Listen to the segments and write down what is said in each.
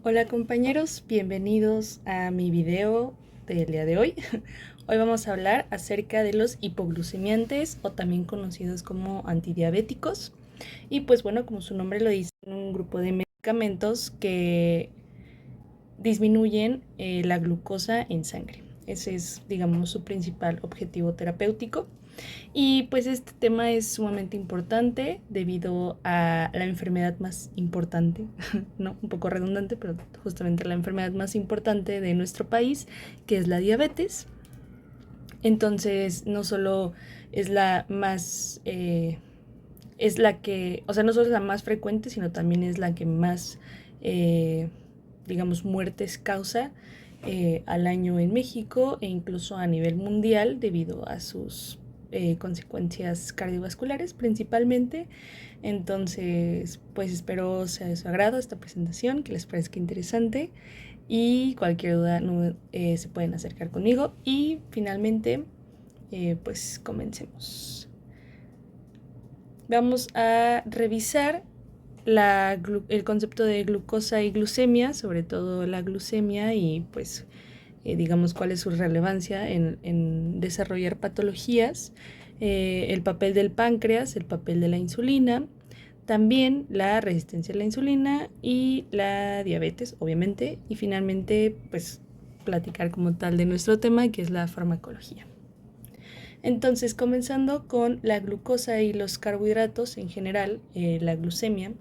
Hola compañeros, bienvenidos a mi video del día de hoy. Hoy vamos a hablar acerca de los hipoglucemiantes o también conocidos como antidiabéticos. Y pues bueno, como su nombre lo dice, un grupo de medicamentos que disminuyen la glucosa en sangre. Ese es, digamos, su principal objetivo terapéutico. Y pues este tema es sumamente importante debido a la enfermedad más importante, ¿no? Un poco redundante, pero justamente la enfermedad más importante de nuestro país, que es la diabetes. Entonces, no solo es la más, es la que, o sea, no solo es la más frecuente, sino también es la que más, eh, digamos, muertes causa al año en México e incluso a nivel mundial debido a sus consecuencias cardiovasculares principalmente. Entonces, pues espero sea de su agrado esta presentación, que les parezca interesante y cualquier duda no, se pueden acercar conmigo. Y finalmente, pues comencemos. Vamos a revisar el concepto de glucosa y glucemia, sobre todo la glucemia y pues digamos cuál es su relevancia en desarrollar patologías, el papel del páncreas, el papel de la insulina, también la resistencia a la insulina y la diabetes, obviamente, y finalmente pues platicar como tal de nuestro tema que es la farmacología. Entonces, comenzando con la glucosa y los carbohidratos en general, la glucemia,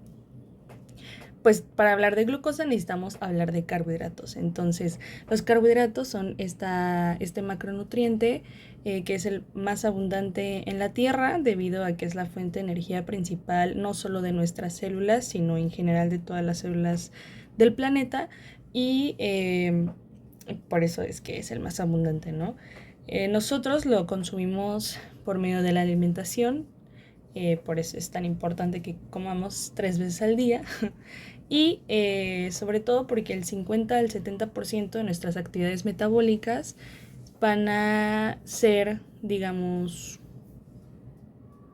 pues para hablar de glucosa necesitamos hablar de carbohidratos. Entonces, los carbohidratos son este macronutriente que es el más abundante en la Tierra debido a que es la fuente de energía principal no solo de nuestras células, sino en general de todas las células del planeta y por eso es que es el más abundante, ¿no? Nosotros lo consumimos por medio de la alimentación, por eso es tan importante que comamos 3 veces al día y sobre todo porque el 50 al 70% de nuestras actividades metabólicas van a ser, digamos,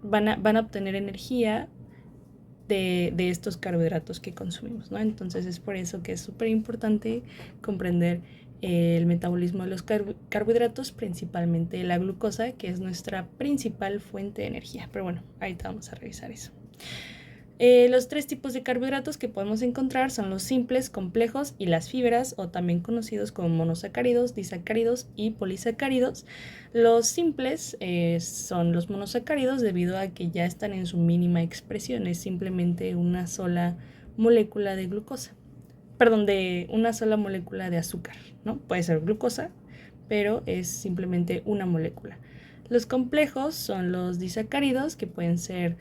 van a obtener energía de estos carbohidratos que consumimos, ¿no? Entonces es por eso que es súper importante comprender el metabolismo de los carbohidratos, principalmente la glucosa, que es nuestra principal fuente de energía. Pero bueno, ahorita vamos a revisar eso. Los 3 tipos de carbohidratos que podemos encontrar son los simples, complejos y las fibras, o también conocidos como monosacáridos, disacáridos y polisacáridos. Los simples son los monosacáridos debido a que ya están en su mínima expresión, es simplemente una sola molécula de glucosa, perdón, de una sola molécula de azúcar, ¿no? Puede ser glucosa, pero es simplemente una molécula. Los complejos son los disacáridos, que pueden ser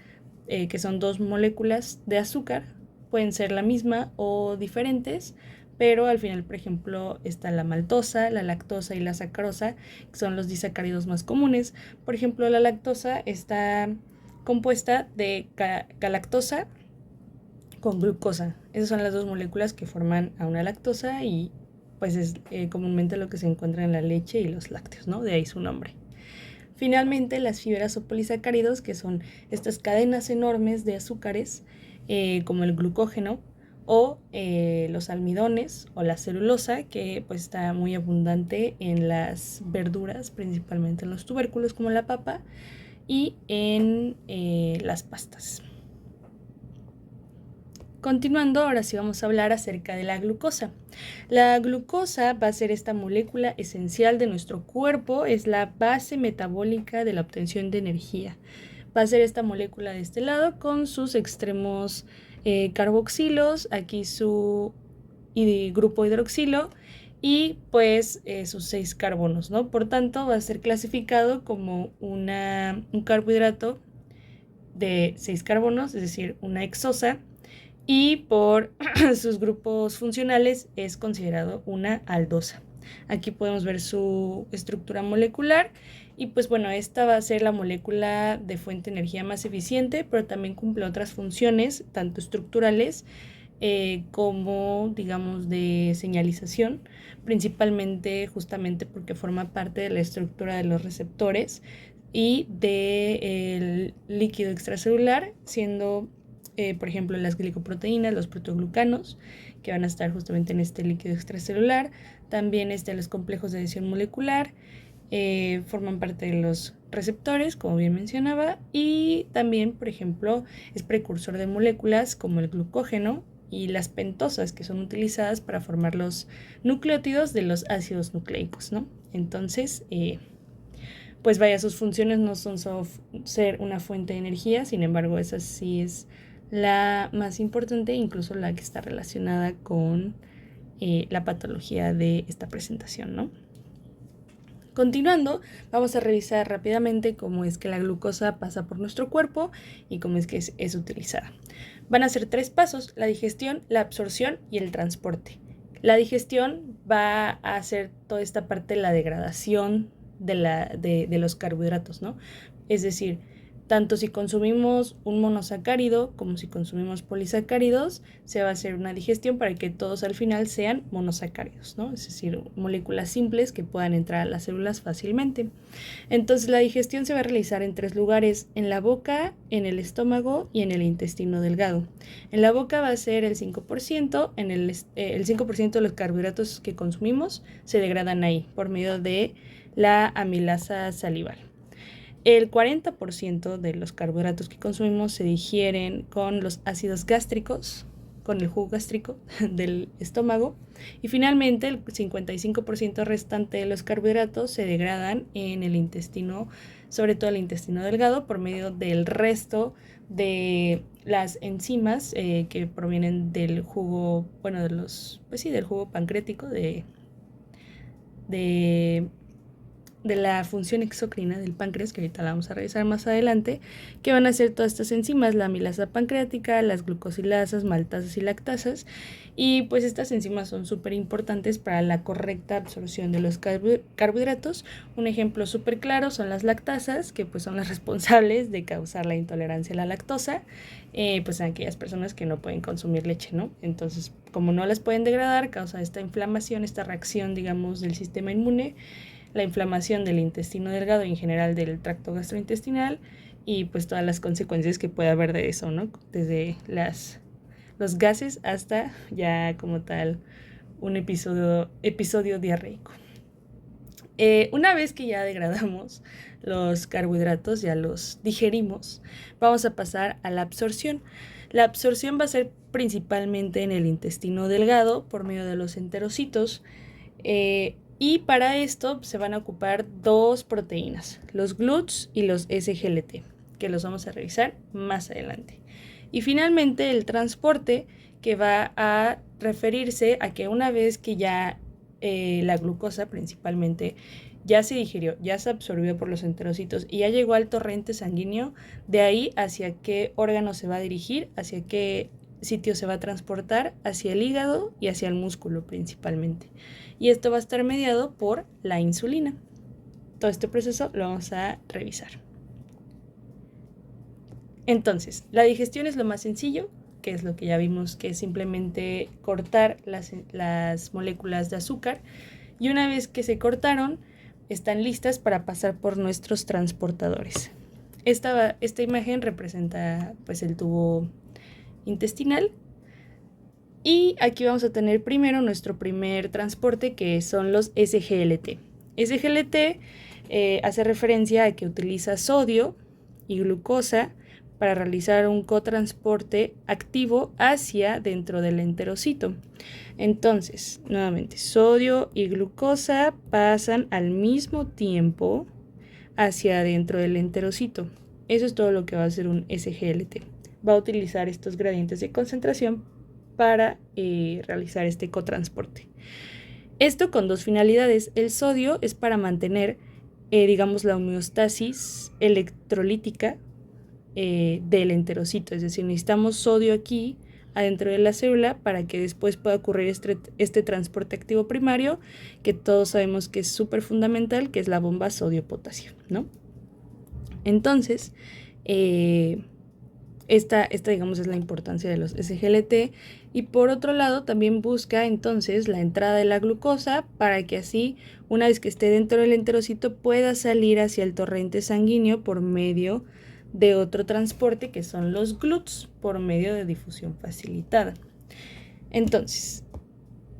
que son 2 moléculas de azúcar, pueden ser la misma o diferentes, pero al final, por ejemplo, está la maltosa, la lactosa y la sacarosa, que son los disacáridos más comunes. Por ejemplo, la lactosa está compuesta de galactosa con glucosa. Esas son las 2 moléculas que forman a una lactosa y pues es comúnmente lo que se encuentra en la leche y los lácteos, ¿no? De ahí su nombre. Finalmente, las fibras o polisacáridos, que son estas cadenas enormes de azúcares, como el glucógeno, o los almidones o la celulosa, que pues está muy abundante en las verduras, principalmente en los tubérculos como la papa, y en las pastas. Continuando, ahora sí vamos a hablar acerca de la glucosa. La glucosa va a ser esta molécula esencial de nuestro cuerpo, es la base metabólica de la obtención de energía. Va a ser esta molécula de este lado con sus extremos carboxilos, aquí su grupo hidroxilo y pues sus 6 carbonos, ¿no? Por tanto, va a ser clasificado como un carbohidrato de 6 carbonos, es decir, una hexosa, y por sus grupos funcionales es considerado una aldosa. Aquí podemos ver su estructura molecular y pues bueno, esta va a ser la molécula de fuente de energía más eficiente, pero también cumple otras funciones, tanto estructurales como digamos de señalización, principalmente justamente porque forma parte de la estructura de los receptores y del líquido extracelular, siendo por ejemplo, las glicoproteínas, los protoglucanos, que van a estar justamente en este líquido extracelular. También los complejos de adhesión molecular, forman parte de los receptores, como bien mencionaba, y también, por ejemplo, es precursor de moléculas como el glucógeno y las pentosas, que son utilizadas para formar los nucleótidos de los ácidos nucleicos, ¿no? Entonces, pues vaya, sus funciones no son solo ser una fuente de energía, sin embargo, esa sí es la más importante, incluso la que está relacionada con la patología de esta presentación, ¿no? Continuando, vamos a revisar rápidamente cómo es que la glucosa pasa por nuestro cuerpo y cómo es que es utilizada. Van a ser 3 pasos: la digestión, la absorción y el transporte. La digestión va a hacer toda esta parte de la degradación de los carbohidratos, ¿no? Es decir, tanto si consumimos un monosacárido como si consumimos polisacáridos, se va a hacer una digestión para que todos al final sean monosacáridos, ¿no? Es decir, moléculas simples que puedan entrar a las células fácilmente. Entonces, la digestión se va a realizar en 3 lugares: en la boca, en el estómago y en el intestino delgado. En la boca va a ser el 5%, el 5% de los carbohidratos que consumimos se degradan ahí por medio de la amilasa salival. El 40% de los carbohidratos que consumimos se digieren con los ácidos gástricos, con el jugo gástrico del estómago, y finalmente el 55% restante de los carbohidratos se degradan en el intestino, sobre todo el intestino delgado, por medio del resto de las enzimas que provienen del jugo, bueno, del jugo pancreático, de la función exocrina del páncreas, que ahorita la vamos a revisar más adelante, que van a ser todas estas enzimas: la amilasa pancreática, las glucosilasas, maltasas y lactasas. Y pues estas enzimas son súper importantes para la correcta absorción de los carbohidratos. Un ejemplo súper claro son las lactasas, que pues son las responsables de causar la intolerancia a la lactosa, pues en aquellas personas que no pueden consumir leche, ¿no? Entonces, como no las pueden degradar, causa esta inflamación, esta reacción, digamos, del sistema inmune, la inflamación del intestino delgado y en general del tracto gastrointestinal, y pues todas las consecuencias que puede haber de eso, ¿no? Desde los gases hasta ya como tal un episodio diarreico. Una vez que ya degradamos los carbohidratos, ya los digerimos, vamos a pasar a la absorción. La absorción va a ser principalmente en el intestino delgado por medio de los enterocitos, y para esto se van a ocupar 2 proteínas, los GLUTs y los SGLT, que los vamos a revisar más adelante. Y finalmente el transporte, que va a referirse a que una vez que ya la glucosa principalmente ya se digirió, ya se absorbió por los enterocitos y ya llegó al torrente sanguíneo, de ahí hacia qué órgano se va a dirigir, hacia qué sitio se va a transportar, hacia el hígado y hacia el músculo principalmente. Y esto va a estar mediado por la insulina. Todo este proceso lo vamos a revisar. Entonces, la digestión es lo más sencillo, que es lo que ya vimos, que es simplemente cortar las moléculas de azúcar, y una vez que se cortaron, están listas para pasar por nuestros transportadores. Esta imagen representa pues el tubo intestinal, y aquí vamos a tener primero nuestro primer transporte, que son los SGLT. SGLT hace referencia a que utiliza sodio y glucosa para realizar un cotransporte activo hacia dentro del enterocito. Entonces, nuevamente, sodio y glucosa pasan al mismo tiempo hacia dentro del enterocito. Eso es todo lo que va a hacer un SGLT. Va a utilizar estos gradientes de concentración para realizar este cotransporte. Esto con 2 finalidades. El sodio es para mantener, digamos, la homeostasis electrolítica del enterocito, es decir, necesitamos sodio aquí adentro de la célula para que después pueda ocurrir este transporte activo primario, que todos sabemos que es súper fundamental, que es la bomba sodio-potasio, ¿no? Entonces, esta digamos es la importancia de los SGLT. Y por otro lado también busca entonces la entrada de la glucosa para que así, una vez que esté dentro del enterocito, pueda salir hacia el torrente sanguíneo por medio de otro transporte que son los GLUTs por medio de difusión facilitada. Entonces,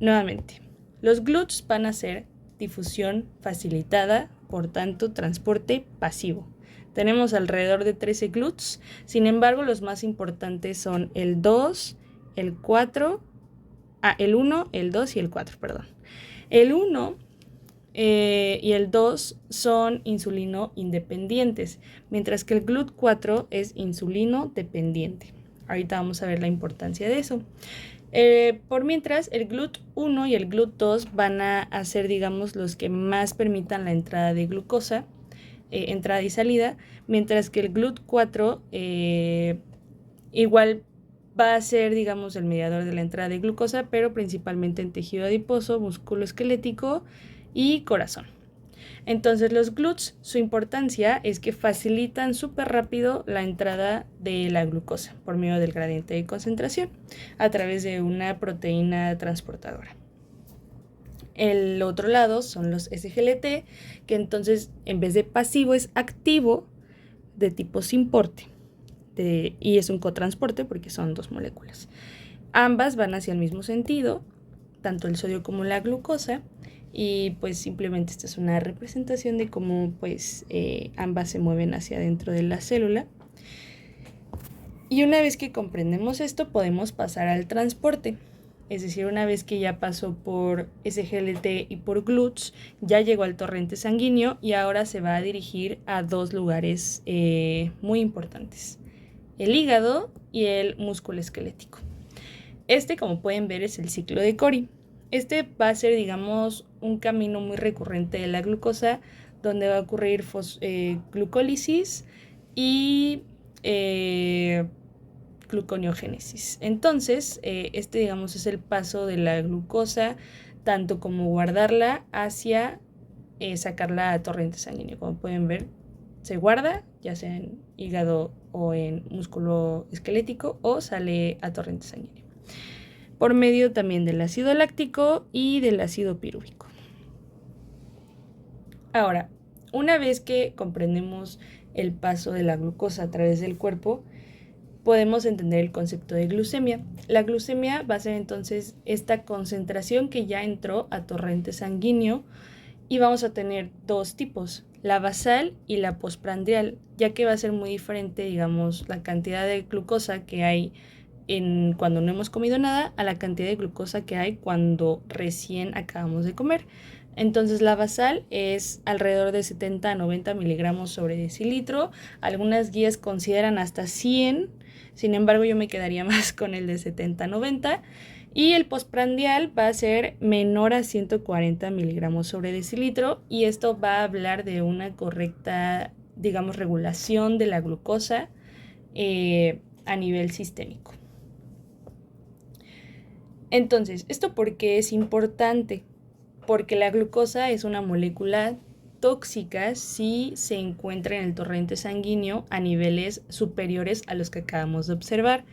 nuevamente, los GLUTs van a ser difusión facilitada, por tanto, transporte pasivo. Tenemos alrededor de 13 GLUTs, sin embargo, los más importantes son el 2, el 4, el 1, el 2 y el 4, perdón. El 1 y el 2 son insulino independientes, mientras que el GLUT4 es insulino dependiente. Ahorita vamos a ver la importancia de eso. Por mientras, el GLUT1 y el GLUT2 van a ser, digamos, los que más permitan la entrada de glucosa, entrada y salida, mientras que el GLUT4 igual va a ser, digamos, el mediador de la entrada de glucosa, pero principalmente en tejido adiposo, músculo esquelético y corazón. Entonces los GLUTs, su importancia es que facilitan súper rápido la entrada de la glucosa por medio del gradiente de concentración a través de una proteína transportadora. El otro lado son los SGLT, que entonces en vez de pasivo es activo de tipo sin porte y es un cotransporte porque son dos moléculas. Ambas van hacia el mismo sentido, tanto el sodio como la glucosa, y pues simplemente esta es una representación de cómo pues ambas se mueven hacia adentro de la célula. Y una vez que comprendemos esto, podemos pasar al transporte. Es decir, una vez que ya pasó por SGLT y por GLUTs, ya llegó al torrente sanguíneo y ahora se va a dirigir a dos lugares muy importantes: el hígado y el músculo esquelético. Este, como pueden ver, es el ciclo de Cori. Este va a ser, digamos, un camino muy recurrente de la glucosa, donde va a ocurrir glucólisis y gluconeogénesis. Entonces, este, digamos, es el paso de la glucosa, tanto como guardarla hacia sacarla a torrente sanguíneo. Como pueden ver, se guarda, ya sea en hígado o en músculo esquelético, o sale a torrente sanguíneo por medio también del ácido láctico y del ácido pirúvico. Ahora, una vez que comprendemos el paso de la glucosa a través del cuerpo, podemos entender el concepto de glucemia. La glucemia va a ser entonces esta concentración que ya entró a torrente sanguíneo, y vamos a tener dos tipos: la basal y la postprandial, ya que va a ser muy diferente, digamos, la cantidad de glucosa que hay cuando no hemos comido nada a la cantidad de glucosa que hay cuando recién acabamos de comer. Entonces la basal es alrededor de 70 a 90 miligramos sobre decilitro. Algunas guías consideran hasta 100, sin embargo yo me quedaría más con el de 70 a 90. Y el postprandial va a ser menor a 140 miligramos sobre decilitro, y esto va a hablar de una correcta, digamos, regulación de la glucosa a nivel sistémico. Entonces, ¿esto por qué es importante? Porque la glucosa es una molécula tóxica si se encuentra en el torrente sanguíneo a niveles superiores a los que acabamos de observar,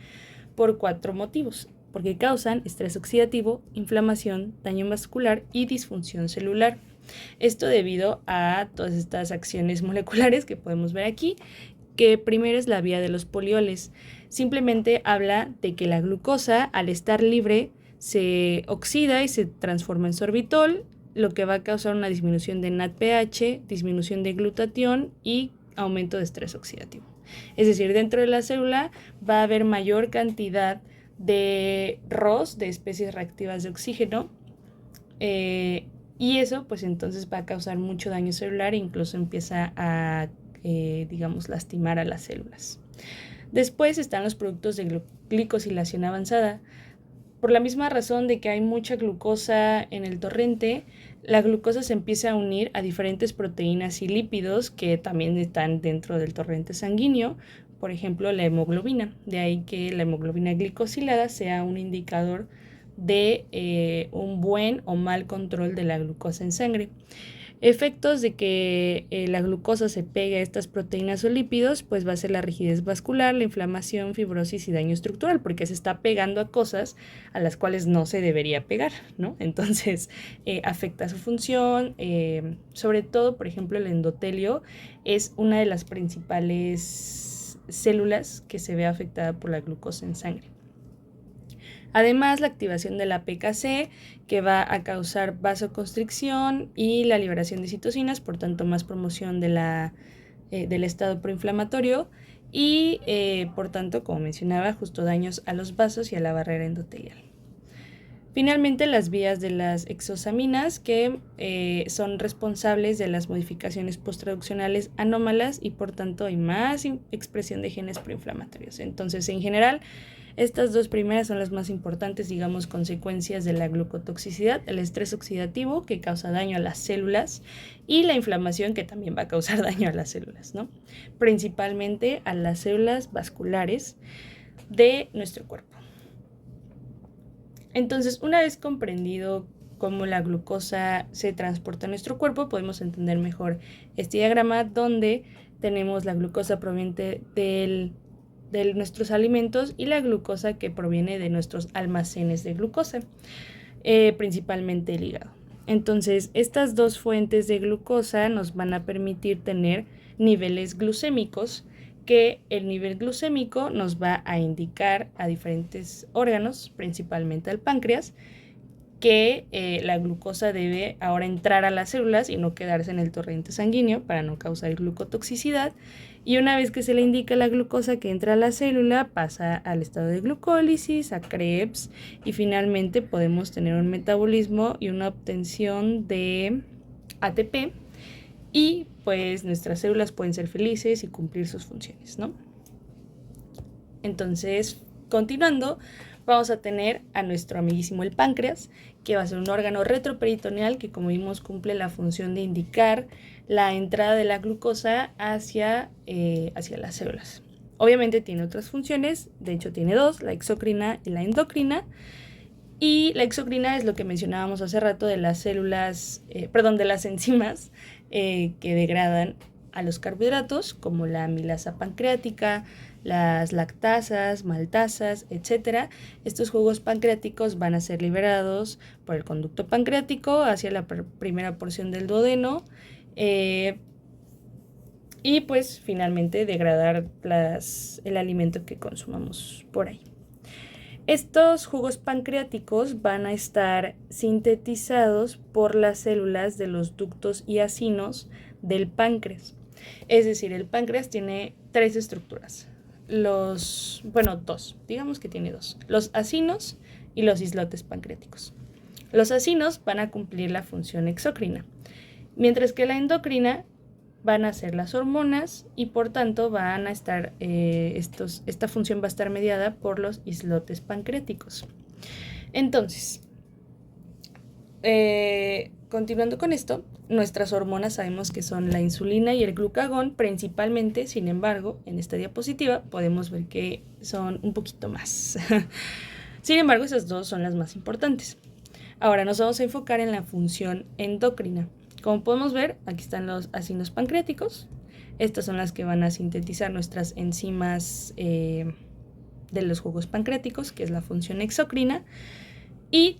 por 4 motivos: porque causan estrés oxidativo, inflamación, daño vascular y disfunción celular. Esto debido a todas estas acciones moleculares que podemos ver aquí, que primero es la vía de los polioles. Simplemente habla de que la glucosa, al estar libre, se oxida y se transforma en sorbitol, lo que va a causar una disminución de NADPH, disminución de glutatión y aumento de estrés oxidativo. Es decir, dentro de la célula va a haber mayor cantidad de ROS, de especies reactivas de oxígeno, y eso pues entonces va a causar mucho daño celular e incluso empieza a, digamos, lastimar a las células. Después están los productos de glicosilación avanzada. Por la misma razón de que hay mucha glucosa en el torrente, la glucosa se empieza a unir a diferentes proteínas y lípidos que también están dentro del torrente sanguíneo, por ejemplo la hemoglobina. De ahí que la hemoglobina glicosilada sea un indicador de un buen o mal control de la glucosa en sangre. Efectos de que la glucosa se pegue a estas proteínas o lípidos, pues va a ser la rigidez vascular, la inflamación, fibrosis y daño estructural, porque se está pegando a cosas a las cuales no se debería pegar, ¿no? Entonces afecta su función, sobre todo, por ejemplo, el endotelio es una de las principales células que se ve afectada por la glucosa en sangre. Además, la activación de la PKC, que va a causar vasoconstricción y la liberación de citocinas, por tanto más promoción del estado proinflamatorio y por tanto, como mencionaba, justo daños a los vasos y a la barrera endotelial. Finalmente, las vías de las exosaminas, que son responsables de las modificaciones posttraduccionales anómalas y por tanto hay más expresión de genes proinflamatorios. Entonces, en general, estas dos primeras son las más importantes, digamos, consecuencias de la glucotoxicidad: el estrés oxidativo, que causa daño a las células, y la inflamación, que también va a causar daño a las células, ¿no? Principalmente a las células vasculares de nuestro cuerpo. Entonces, una vez comprendido cómo la glucosa se transporta a nuestro cuerpo, podemos entender mejor este diagrama donde tenemos la glucosa proveniente de nuestros alimentos y la glucosa que proviene de nuestros almacenes de glucosa, principalmente el hígado. Entonces, estas dos fuentes de glucosa nos van a permitir tener niveles glucémicos, que el nivel glucémico nos va a indicar a diferentes órganos, principalmente al páncreas, que la glucosa debe ahora entrar a las células y no quedarse en el torrente sanguíneo para no causar glucotoxicidad. Y una vez que se le indica la glucosa que entra a la célula, pasa al estado de glucólisis, a Krebs, y finalmente podemos tener un metabolismo y una obtención de ATP, y pues nuestras células pueden ser felices y cumplir sus funciones, ¿no? Entonces, continuando, vamos a tener a nuestro amiguísimo el páncreas, que va a ser un órgano retroperitoneal que, como vimos, cumple la función de indicar la entrada de la glucosa hacia las células. Obviamente tiene otras funciones, de hecho tiene dos: la exocrina y la endocrina. Y la exocrina es lo que mencionábamos hace rato de las células, de las enzimas que degradan a los carbohidratos, como la amilasa pancreática, las lactasas, maltasas, etc. Estos jugos pancreáticos van a ser liberados por el conducto pancreático hacia la primera porción del duodeno, y pues finalmente degradar el alimento que consumamos por ahí. Estos jugos pancreáticos van a estar sintetizados por las células de los ductos y acinos del páncreas. Es decir, el páncreas tiene tres estructuras. Dos, digamos que tiene dos: los acinos y los islotes pancreáticos. Los acinos van a cumplir la función exócrina, mientras que la endocrina van a ser las hormonas y por tanto van a estar, esta función va a estar mediada por los islotes pancreáticos. Entonces, continuando con esto, nuestras hormonas sabemos que son la insulina y el glucagón principalmente. Sin embargo, en esta diapositiva podemos ver que son un poquito más. Sin embargo, esas dos son las más importantes. Ahora nos vamos a enfocar en la función endocrina. Como podemos ver, aquí están los acinos pancreáticos. Estas son las que van a sintetizar nuestras enzimas de los jugos pancreáticos, que es la función exócrina. Y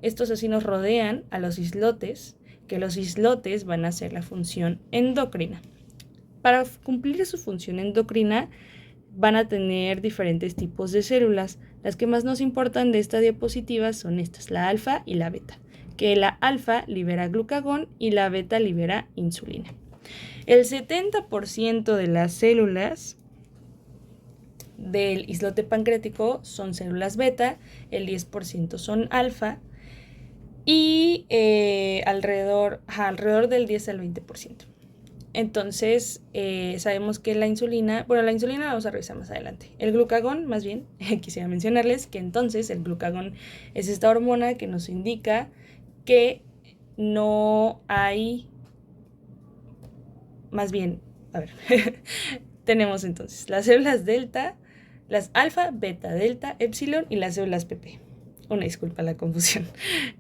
estos acinos rodean a los islotes, que los islotes van a hacer la función endocrina. Para cumplir su función endocrina van a tener diferentes tipos de células. Las que más nos importan de esta diapositiva son estas, la alfa y la beta, que la alfa libera glucagón y la beta libera insulina. El 70% de las células del islote pancreático son células beta, el 10% son alfa y alrededor del 10 al 20%. Entonces, sabemos que la insulina la vamos a revisar más adelante. El glucagón, más bien, quisiera mencionarles que entonces el glucagón es esta hormona que nos indica que no hay, más bien, tenemos entonces las células delta, las alfa, beta, delta, epsilon y las células PP. Una disculpa la confusión.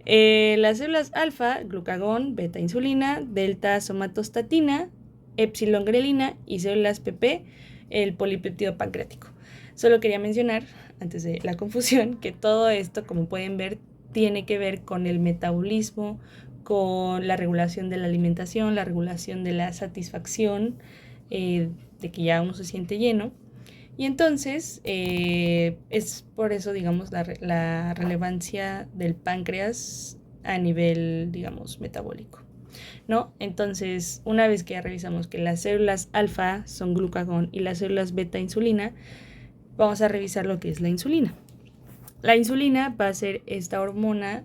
Las células alfa, glucagón, beta, insulina, delta, somatostatina, epsilon, grelina, y células PP, el polipéptido pancreático. Solo quería mencionar, antes de la confusión, que todo esto, como pueden ver, tiene que ver con el metabolismo, con la regulación de la alimentación, la regulación de la satisfacción de que ya uno se siente lleno. Y entonces es por eso, digamos, la relevancia del páncreas a nivel, digamos, metabólico, ¿no? Entonces, una vez que ya revisamos que las células alfa son glucagón y las células beta insulina, vamos a revisar lo que es la insulina. La insulina va a ser esta hormona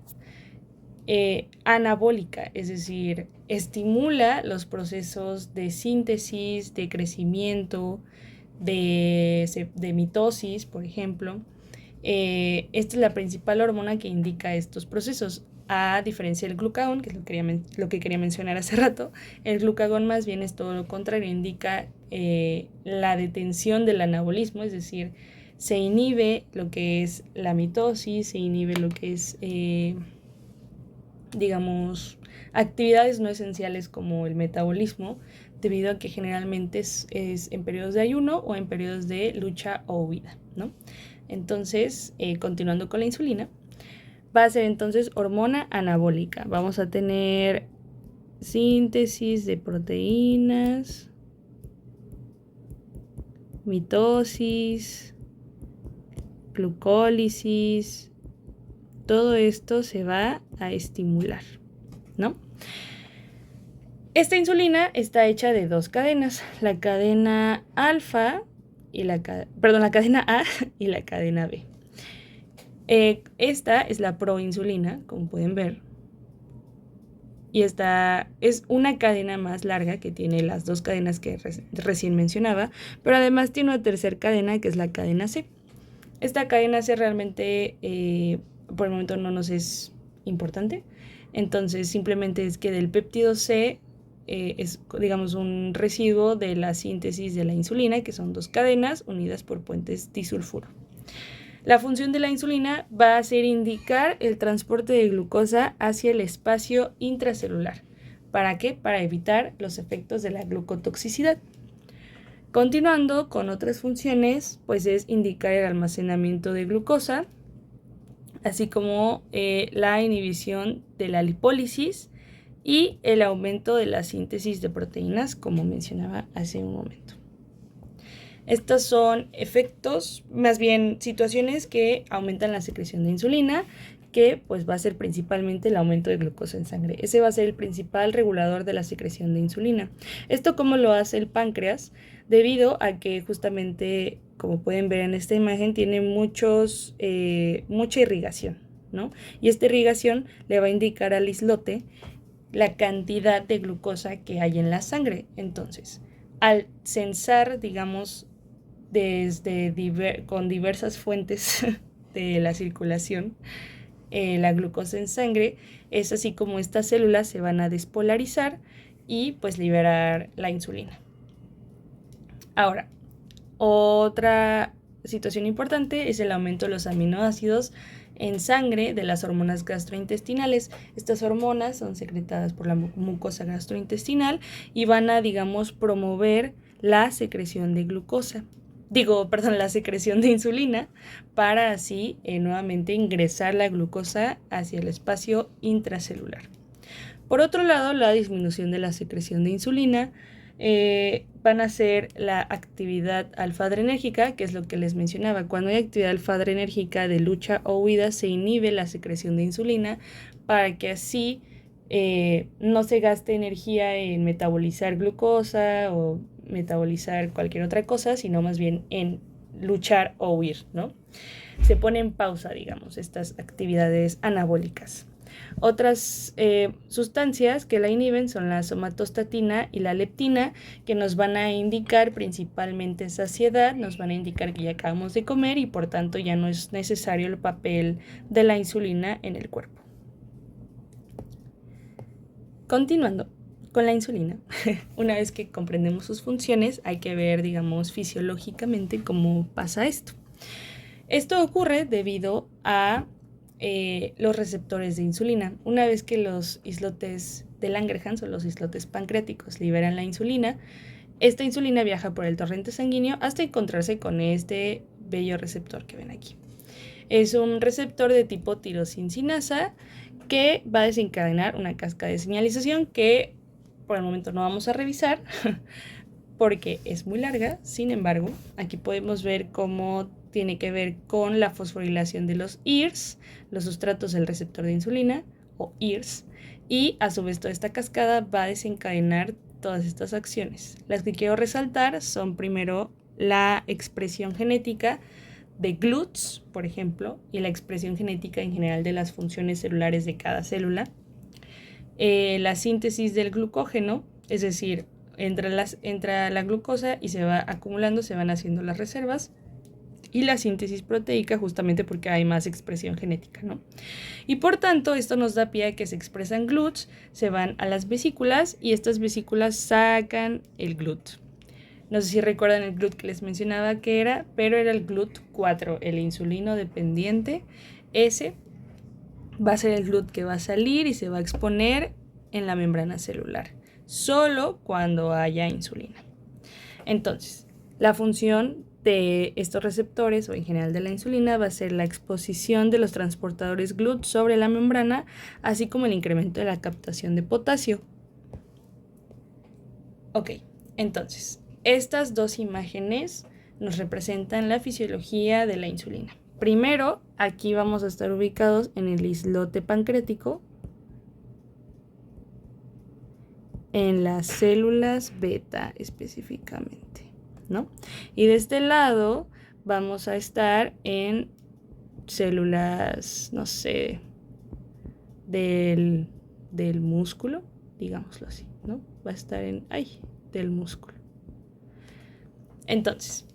anabólica, es decir, estimula los procesos de síntesis, de crecimiento, de mitosis, por ejemplo. Esta es la principal hormona que indica estos procesos. A diferencia del glucagón, que es lo que quería mencionar hace rato, el glucagón más bien es todo lo contrario, indica la detención del anabolismo, es decir, se inhibe lo que es la mitosis, se inhibe lo que es, digamos, actividades no esenciales como el metabolismo, debido a que generalmente es en periodos de ayuno o en periodos de lucha o huida, ¿no? Entonces, continuando con la insulina, va a ser entonces hormona anabólica. Vamos a tener síntesis de proteínas, mitosis, glucólisis, todo esto se va a estimular, ¿no? Esta insulina está hecha de dos cadenas, la cadena alfa y la cadena A y la cadena B. Esta es la proinsulina, como pueden ver. Y esta es una cadena más larga que tiene las dos cadenas que recién mencionaba, pero además tiene una tercera cadena que es la cadena C. Esta cadena C realmente por el momento no nos es importante, entonces simplemente es que del péptido C es, digamos, un residuo de la síntesis de la insulina, que son dos cadenas unidas por puentes disulfuro. La función de la insulina va a ser indicar el transporte de glucosa hacia el espacio intracelular. ¿Para qué? Para evitar los efectos de la glucotoxicidad. Continuando con otras funciones, pues es indicar el almacenamiento de glucosa, así como la inhibición de la lipólisis y el aumento de la síntesis de proteínas, como mencionaba hace un momento. Estos son efectos, más bien situaciones que aumentan la secreción de insulina, que pues va a ser principalmente el aumento de glucosa en sangre. Ese va a ser el principal regulador de la secreción de insulina. ¿Esto cómo lo hace el páncreas? Debido a que justamente, como pueden ver en esta imagen, tiene mucha irrigación, ¿no? Y esta irrigación le va a indicar al islote la cantidad de glucosa que hay en la sangre. Entonces, al censar, digamos, con diversas fuentes de la circulación, la glucosa en sangre, es así como estas células se van a despolarizar y pues liberar la insulina. Ahora, otra situación importante es el aumento de los aminoácidos en sangre de las hormonas gastrointestinales. Estas hormonas son secretadas por la mucosa gastrointestinal y van a, digamos, promover la secreción de la secreción de insulina, para así nuevamente ingresar la glucosa hacia el espacio intracelular. Por otro lado, la disminución de la secreción de insulina van a ser la actividad alfa-adrenérgica, que es lo que les mencionaba. Cuando hay actividad alfa-adrenérgica de lucha o huida, se inhibe la secreción de insulina para que así no se gaste energía en metabolizar glucosa o metabolizar cualquier otra cosa, sino más bien en luchar o huir, ¿no? Se pone en pausa, digamos, estas actividades anabólicas. Otras sustancias que la inhiben son la somatostatina y la leptina, que nos van a indicar principalmente saciedad, nos van a indicar que ya acabamos de comer y por tanto ya no es necesario el papel de la insulina en el cuerpo. Continuando con la insulina, una vez que comprendemos sus funciones, hay que ver, digamos, fisiológicamente cómo pasa esto. Esto ocurre debido a los receptores de insulina. Una vez que los islotes de Langerhans o los islotes pancreáticos liberan la insulina, esta insulina viaja por el torrente sanguíneo hasta encontrarse con este bello receptor que ven aquí. Es un receptor de tipo tirosincinasa que va a desencadenar una cascada de señalización que por el momento no vamos a revisar, porque es muy larga. Sin embargo, aquí podemos ver cómo tiene que ver con la fosforilación de los ERS, los sustratos del receptor de insulina, o ERS, y a su vez toda esta cascada va a desencadenar todas estas acciones. Las que quiero resaltar son primero la expresión genética de GLUTs, por ejemplo, y la expresión genética en general de las funciones celulares de cada célula. La síntesis del glucógeno, es decir, entra la glucosa y se va acumulando, se van haciendo las reservas, y la síntesis proteica, justamente porque hay más expresión genética, ¿no? Y por tanto, esto nos da pie a que se expresan GLUTs, se van a las vesículas y estas vesículas sacan el GLUT. No sé si recuerdan el GLUT que les mencionaba que era, pero era el GLUT4, el insulino dependiente. Ese va a ser el GLUT que va a salir y se va a exponer en la membrana celular, solo cuando haya insulina. Entonces, la función de estos receptores, o en general de la insulina, va a ser la exposición de los transportadores GLUT sobre la membrana, así como el incremento de la captación de potasio. Ok, entonces, estas dos imágenes nos representan la fisiología de la insulina. Primero, aquí vamos a estar ubicados en el islote pancreático, en las células beta específicamente, ¿no? Y de este lado vamos a estar en células, no sé, del músculo, digámoslo así, ¿no? Va a estar del músculo. Entonces,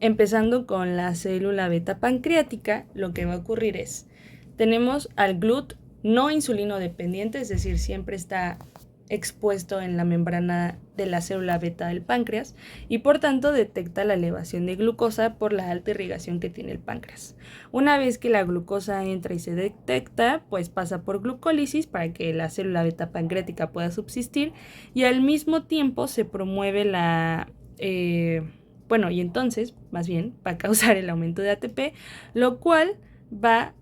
empezando con la célula beta pancreática, lo que va a ocurrir es, tenemos al GLUT no insulino dependiente, es decir, siempre está expuesto en la membrana de la célula beta del páncreas y por tanto detecta la elevación de glucosa por la alta irrigación que tiene el páncreas. Una vez que la glucosa entra y se detecta, pues pasa por glucólisis para que la célula beta pancreática pueda subsistir y al mismo tiempo se promueve y entonces, más bien, va a causar el aumento de ATP, lo cual va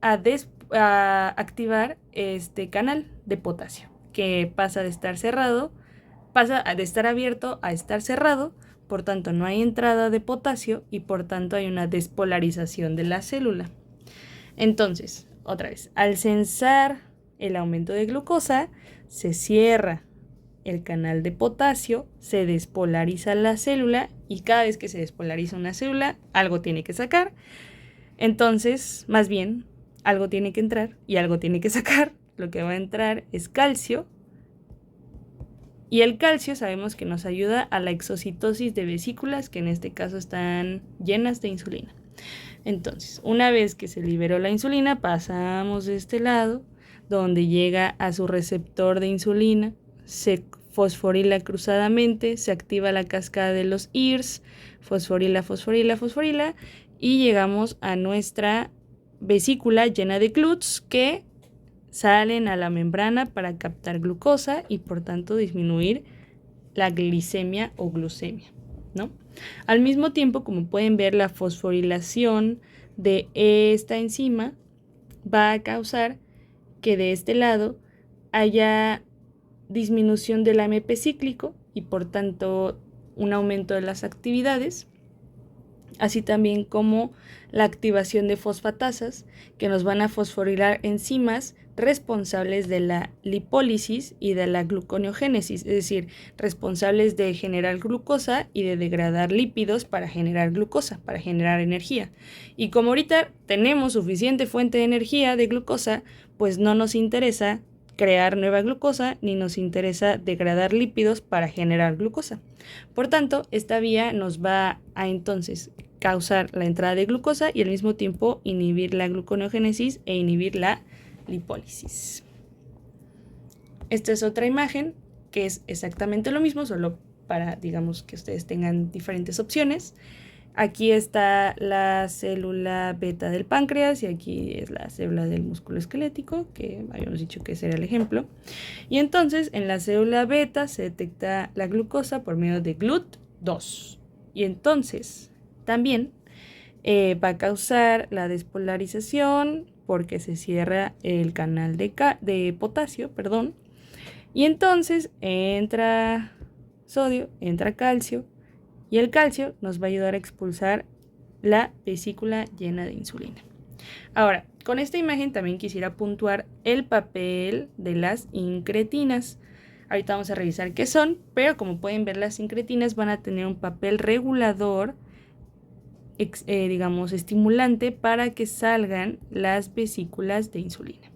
a activar este canal de potasio, que pasa de estar abierto a estar cerrado, por tanto no hay entrada de potasio y por tanto hay una despolarización de la célula. Entonces, otra vez, al censar el aumento de glucosa, se cierra el canal de potasio, se despolariza la célula y cada vez que se despolariza una célula, algo tiene que sacar. Entonces, más bien, algo tiene que entrar y algo tiene que sacar. Lo que va a entrar es calcio. Y el calcio sabemos que nos ayuda a la exocitosis de vesículas, que en este caso están llenas de insulina. Entonces, una vez que se liberó la insulina, pasamos de este lado, donde llega a su receptor de insulina, se fosforila cruzadamente, se activa la cascada de los ERS, fosforila, y llegamos a nuestra vesícula llena de GLUTs que salen a la membrana para captar glucosa y por tanto disminuir la glicemia o glucemia, ¿no? Al mismo tiempo, como pueden ver, la fosforilación de esta enzima va a causar que de este lado haya disminución del AMP cíclico y por tanto un aumento de las actividades, así también como la activación de fosfatasas que nos van a fosforilar enzimas responsables de la lipólisis y de la gluconeogénesis, es decir, responsables de generar glucosa y de degradar lípidos para generar glucosa, para generar energía. Y como ahorita tenemos suficiente fuente de energía de glucosa, pues no nos interesa crear nueva glucosa ni nos interesa degradar lípidos para generar glucosa. Por tanto, esta vía nos va a entonces causar la entrada de glucosa y al mismo tiempo inhibir la gluconeogénesis e inhibir la lipólisis. Esta es otra imagen que es exactamente lo mismo, solo para, digamos, que ustedes tengan diferentes opciones. Aquí está la célula beta del páncreas y aquí es la célula del músculo esquelético, que habíamos dicho que ese era el ejemplo. Y entonces en la célula beta se detecta la glucosa por medio de GLUT2. Y entonces también va a causar la despolarización porque se cierra el canal de potasio, y entonces entra sodio, entra calcio y el calcio nos va a ayudar a expulsar la vesícula llena de insulina. Ahora, con esta imagen también quisiera puntuar el papel de las incretinas. Ahorita vamos a revisar qué son, pero como pueden ver, las incretinas van a tener un papel regulador, digamos, estimulante para que salgan las vesículas de insulina.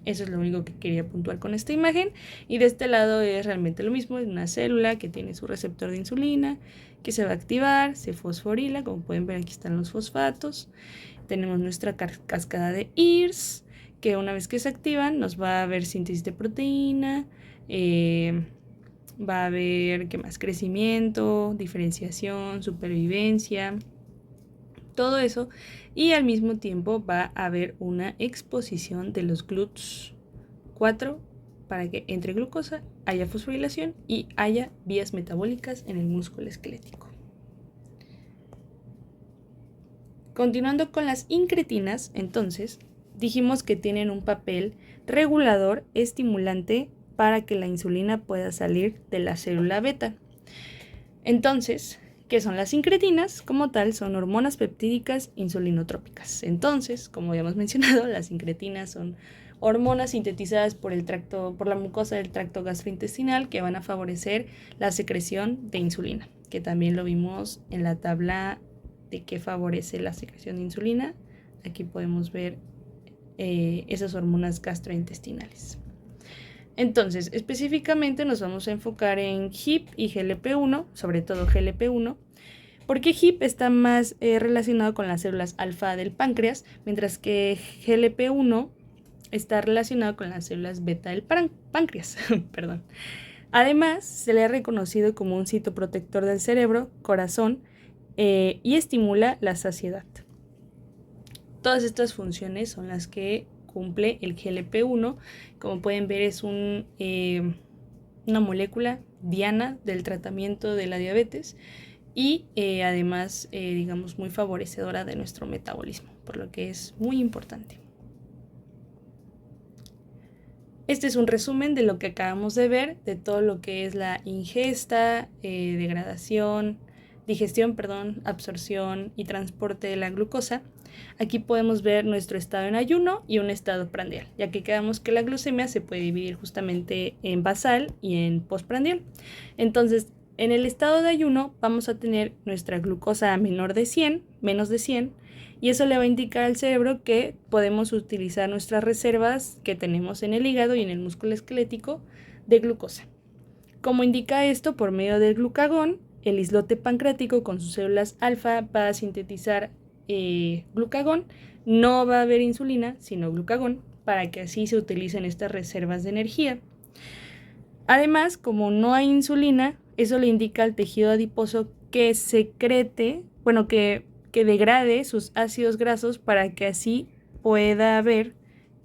Eso es lo único que quería puntuar con esta imagen. Y de este lado es realmente lo mismo, es una célula que tiene su receptor de insulina, que se va a activar, se fosforila, como pueden ver aquí están los fosfatos. Tenemos nuestra cascada de IRS, que una vez que se activan nos va a haber síntesis de proteína, va a haber, ¿qué más? Crecimiento, diferenciación, supervivencia, todo eso. Y al mismo tiempo va a haber una exposición de los GLUT4 para que entre glucosa haya fosforilación y haya vías metabólicas en el músculo esquelético. Continuando con las incretinas, entonces, dijimos que tienen un papel regulador, estimulante, para que la insulina pueda salir de la célula beta. Entonces, ¿qué son las incretinas? Como tal, son hormonas peptídicas insulinotrópicas. Entonces, como ya hemos mencionado, las incretinas son hormonas sintetizadas por la mucosa del tracto gastrointestinal que van a favorecer la secreción de insulina, que también lo vimos en la tabla de qué favorece la secreción de insulina. Aquí podemos ver esas hormonas gastrointestinales. Entonces, específicamente nos vamos a enfocar en HIP y GLP-1, sobre todo GLP-1, porque HIP está más relacionado con las células alfa del páncreas, mientras que GLP-1 está relacionado con las células beta del páncreas. Perdón. Además, se le ha reconocido como un citoprotector del cerebro, corazón, y estimula la saciedad. Todas estas funciones son las que cumple el GLP-1. Como pueden ver, es una molécula diana del tratamiento de la diabetes y además, digamos, muy favorecedora de nuestro metabolismo, por lo que es muy importante. Este es un resumen de lo que acabamos de ver, de todo lo que es la ingesta, digestión, absorción y transporte de la glucosa. Aquí podemos ver nuestro estado en ayuno y un estado prandial, ya que quedamos que la glucemia se puede dividir justamente en basal y en postprandial. Entonces, en el estado de ayuno vamos a tener nuestra glucosa menos de 100, y eso le va a indicar al cerebro que podemos utilizar nuestras reservas que tenemos en el hígado y en el músculo esquelético de glucosa. Como indica esto, por medio del glucagón, el islote pancreático con sus células alfa va a sintetizar glucagón. No va a haber insulina, sino glucagón, para que así se utilicen estas reservas de energía. Además, como no hay insulina, eso le indica al tejido adiposo que secrete, que degrade sus ácidos grasos para que así pueda haber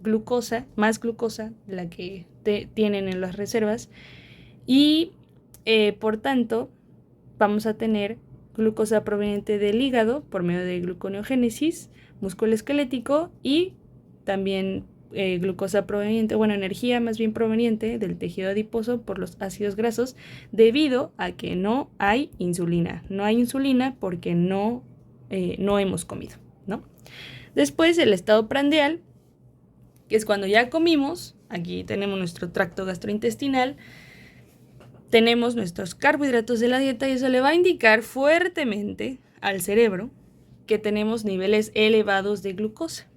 glucosa, más glucosa de la que tienen en las reservas, y por tanto vamos a tener glucosa proveniente del hígado por medio de gluconeogénesis, músculo esquelético, y también glucosa proveniente, energía más bien proveniente del tejido adiposo por los ácidos grasos, debido a que no hay insulina. No hay insulina porque no hemos comido, ¿no? Después el estado prandial, que es cuando ya comimos. Aquí tenemos nuestro tracto gastrointestinal, tenemos nuestros carbohidratos de la dieta, y eso le va a indicar fuertemente al cerebro que tenemos niveles elevados de glucosa.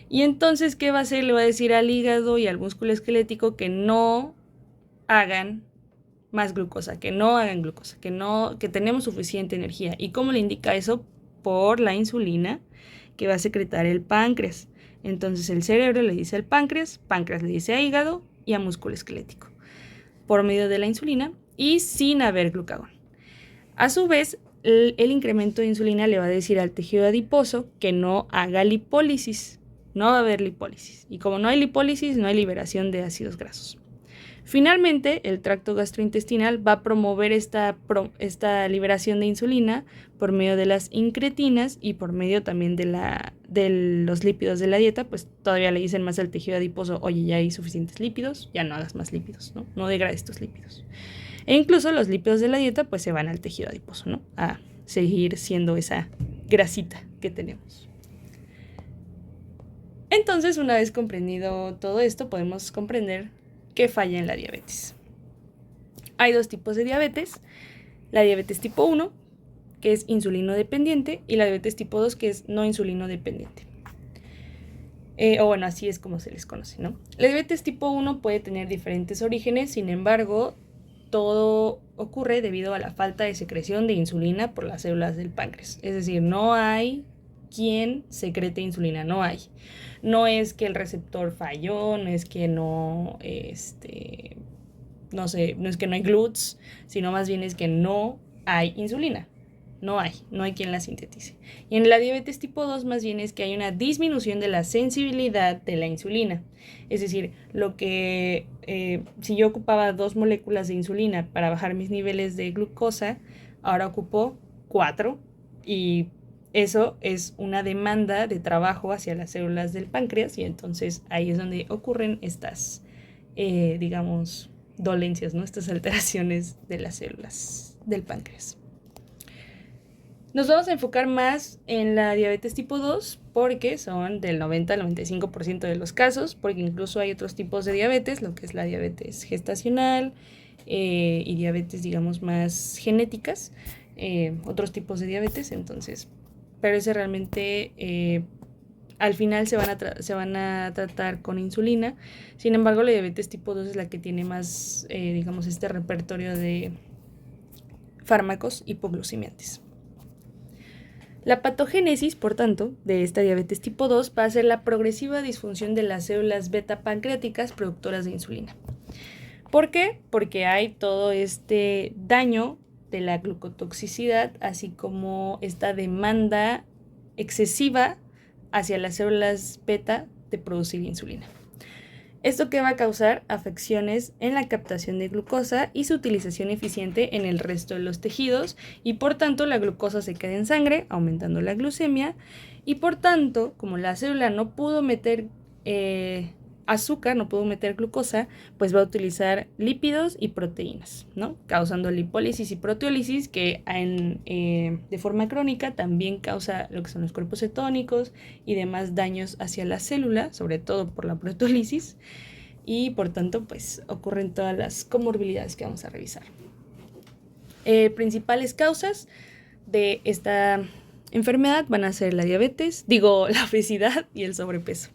Y entonces, ¿qué va a hacer? Le va a decir al hígado y al músculo esquelético que no hagan más glucosa, que no hagan glucosa, que tenemos suficiente energía. ¿Y cómo le indica eso? Por la insulina que va a secretar el páncreas. Entonces el cerebro le dice al páncreas le dice a hígado y a músculo esquelético, por medio de la insulina y sin haber glucagón. A su vez, el incremento de insulina le va a decir al tejido adiposo que no haga lipólisis. No va a haber lipólisis. Y como no hay lipólisis, no hay liberación de ácidos grasos. Finalmente, el tracto gastrointestinal va a promover esta liberación de insulina por medio de las incretinas y por medio también de los lípidos de la dieta. Pues todavía le dicen más al tejido adiposo: oye, ya hay suficientes lípidos, ya no hagas más lípidos, no degrades estos lípidos. E incluso los lípidos de la dieta pues se van al tejido adiposo, ¿no? A seguir siendo esa grasita que tenemos. Entonces, una vez comprendido todo esto, podemos comprender qué falla en la diabetes. Hay dos tipos de diabetes: la diabetes tipo 1, que es insulino dependiente, y la diabetes tipo 2, que es no insulino dependiente. O bueno, así es como se les conoce, ¿no? La diabetes tipo 1 puede tener diferentes orígenes, sin embargo, todo ocurre debido a la falta de secreción de insulina por las células del páncreas. Es decir, no hay quien secrete insulina, no hay. No es que el receptor falló, no es que no es que no hay GLUTs, sino más bien es que no hay insulina. No hay quien la sintetice. Y en la diabetes tipo 2 más bien es que hay una disminución de la sensibilidad de la insulina. Es decir, si yo ocupaba 2 moléculas de insulina para bajar mis niveles de glucosa, ahora ocupo 4, y eso es una demanda de trabajo hacia las células del páncreas, y entonces ahí es donde ocurren estas, dolencias, ¿no? Estas alteraciones de las células del páncreas. Nos vamos a enfocar más en la diabetes tipo 2 porque son del 90 al 95% de los casos, porque incluso hay otros tipos de diabetes, lo que es la diabetes gestacional y diabetes, digamos, más genéticas, otros tipos de diabetes. Entonces, pero ese realmente al final se van a tratar con insulina. Sin embargo, la diabetes tipo 2 es la que tiene más, este repertorio de fármacos hipoglucemiantes. La patogénesis, por tanto, de esta diabetes tipo 2 va a ser la progresiva disfunción de las células beta pancreáticas productoras de insulina. ¿Por qué? Porque hay todo este daño de la glucotoxicidad, así como esta demanda excesiva hacia las células beta de producir insulina. Esto que va a causar afecciones en la captación de glucosa y su utilización eficiente en el resto de los tejidos, y por tanto la glucosa se queda en sangre, aumentando la glucemia, y por tanto, como la célula no pudo meter azúcar, no pudo meter glucosa, pues va a utilizar lípidos y proteínas, ¿no? Causando lipólisis y proteólisis, que de forma crónica también causa lo que son los cuerpos cetónicos y demás daños hacia la célula, sobre todo por la proteólisis, y por tanto pues ocurren todas las comorbilidades que vamos a revisar. Principales causas de esta enfermedad van a ser la obesidad y el sobrepeso,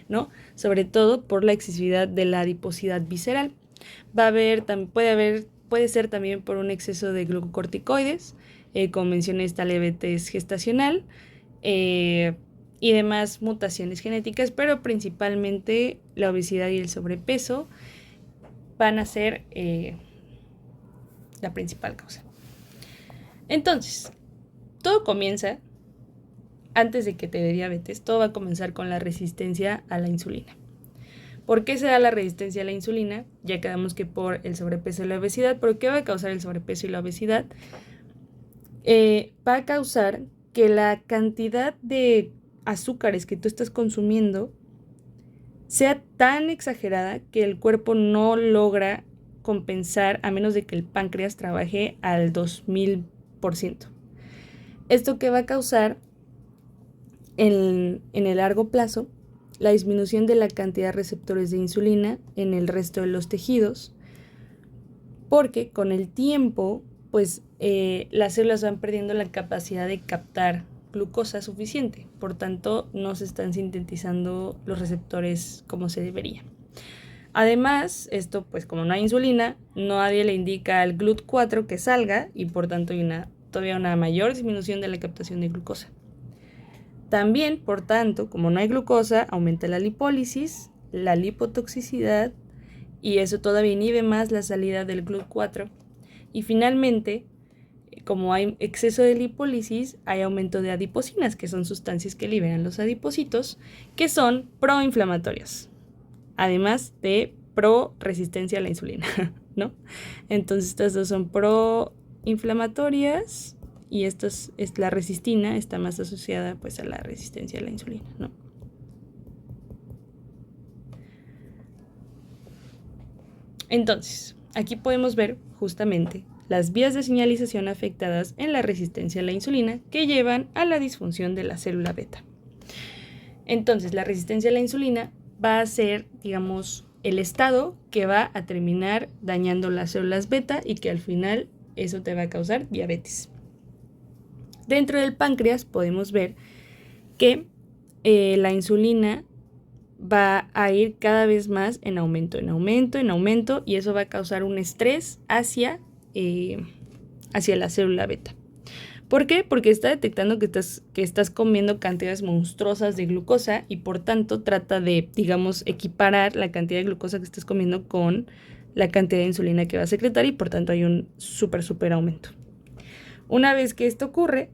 ¿no? Sobre todo por la excesividad de la adiposidad visceral. Puede ser también por un exceso de glucocorticoides, como mencioné, esta diabetes gestacional, y demás mutaciones genéticas, pero principalmente la obesidad y el sobrepeso van a ser la principal causa. Entonces, todo comienza, antes de que te dé diabetes, todo va a comenzar con la resistencia a la insulina. ¿Por qué se da la resistencia a la insulina? Ya quedamos que por el sobrepeso y la obesidad. ¿Pero qué va a causar el sobrepeso y la obesidad? Va a causar que la cantidad de azúcares que tú estás consumiendo sea tan exagerada que el cuerpo no logra compensar, a menos de que el páncreas trabaje al 2000%. Esto que va a causar en el largo plazo la disminución de la cantidad de receptores de insulina en el resto de los tejidos, porque con el tiempo pues las células van perdiendo la capacidad de captar glucosa suficiente, por tanto no se están sintetizando los receptores como se debería. Además, esto pues como no hay insulina, nadie le indica al GLUT4 que salga, y por tanto hay todavía una mayor disminución de la captación de glucosa. También, por tanto, como no hay glucosa, aumenta la lipólisis, la lipotoxicidad, y eso todavía inhibe más la salida del GLUT4. Y finalmente, como hay exceso de lipólisis, hay aumento de adiposinas, que son sustancias que liberan los adipocitos, que son proinflamatorias, además de pro-resistencia a la insulina, ¿no? Entonces estas dos son proinflamatorias, y la resistina está más asociada pues a la resistencia a la insulina, ¿no? Entonces, aquí podemos ver justamente las vías de señalización afectadas en la resistencia a la insulina que llevan a la disfunción de la célula beta. Entonces, la resistencia a la insulina va a ser, digamos, el estado que va a terminar dañando las células beta y que al final eso te va a causar diabetes. Dentro del páncreas podemos ver que la insulina va a ir cada vez más en aumento, y eso va a causar un estrés hacia la célula beta. ¿Por qué? Porque está detectando que estás comiendo cantidades monstruosas de glucosa y por tanto trata de, digamos, equiparar la cantidad de glucosa que estás comiendo con la cantidad de insulina que va a secretar y por tanto hay un súper aumento. Una vez que esto ocurre,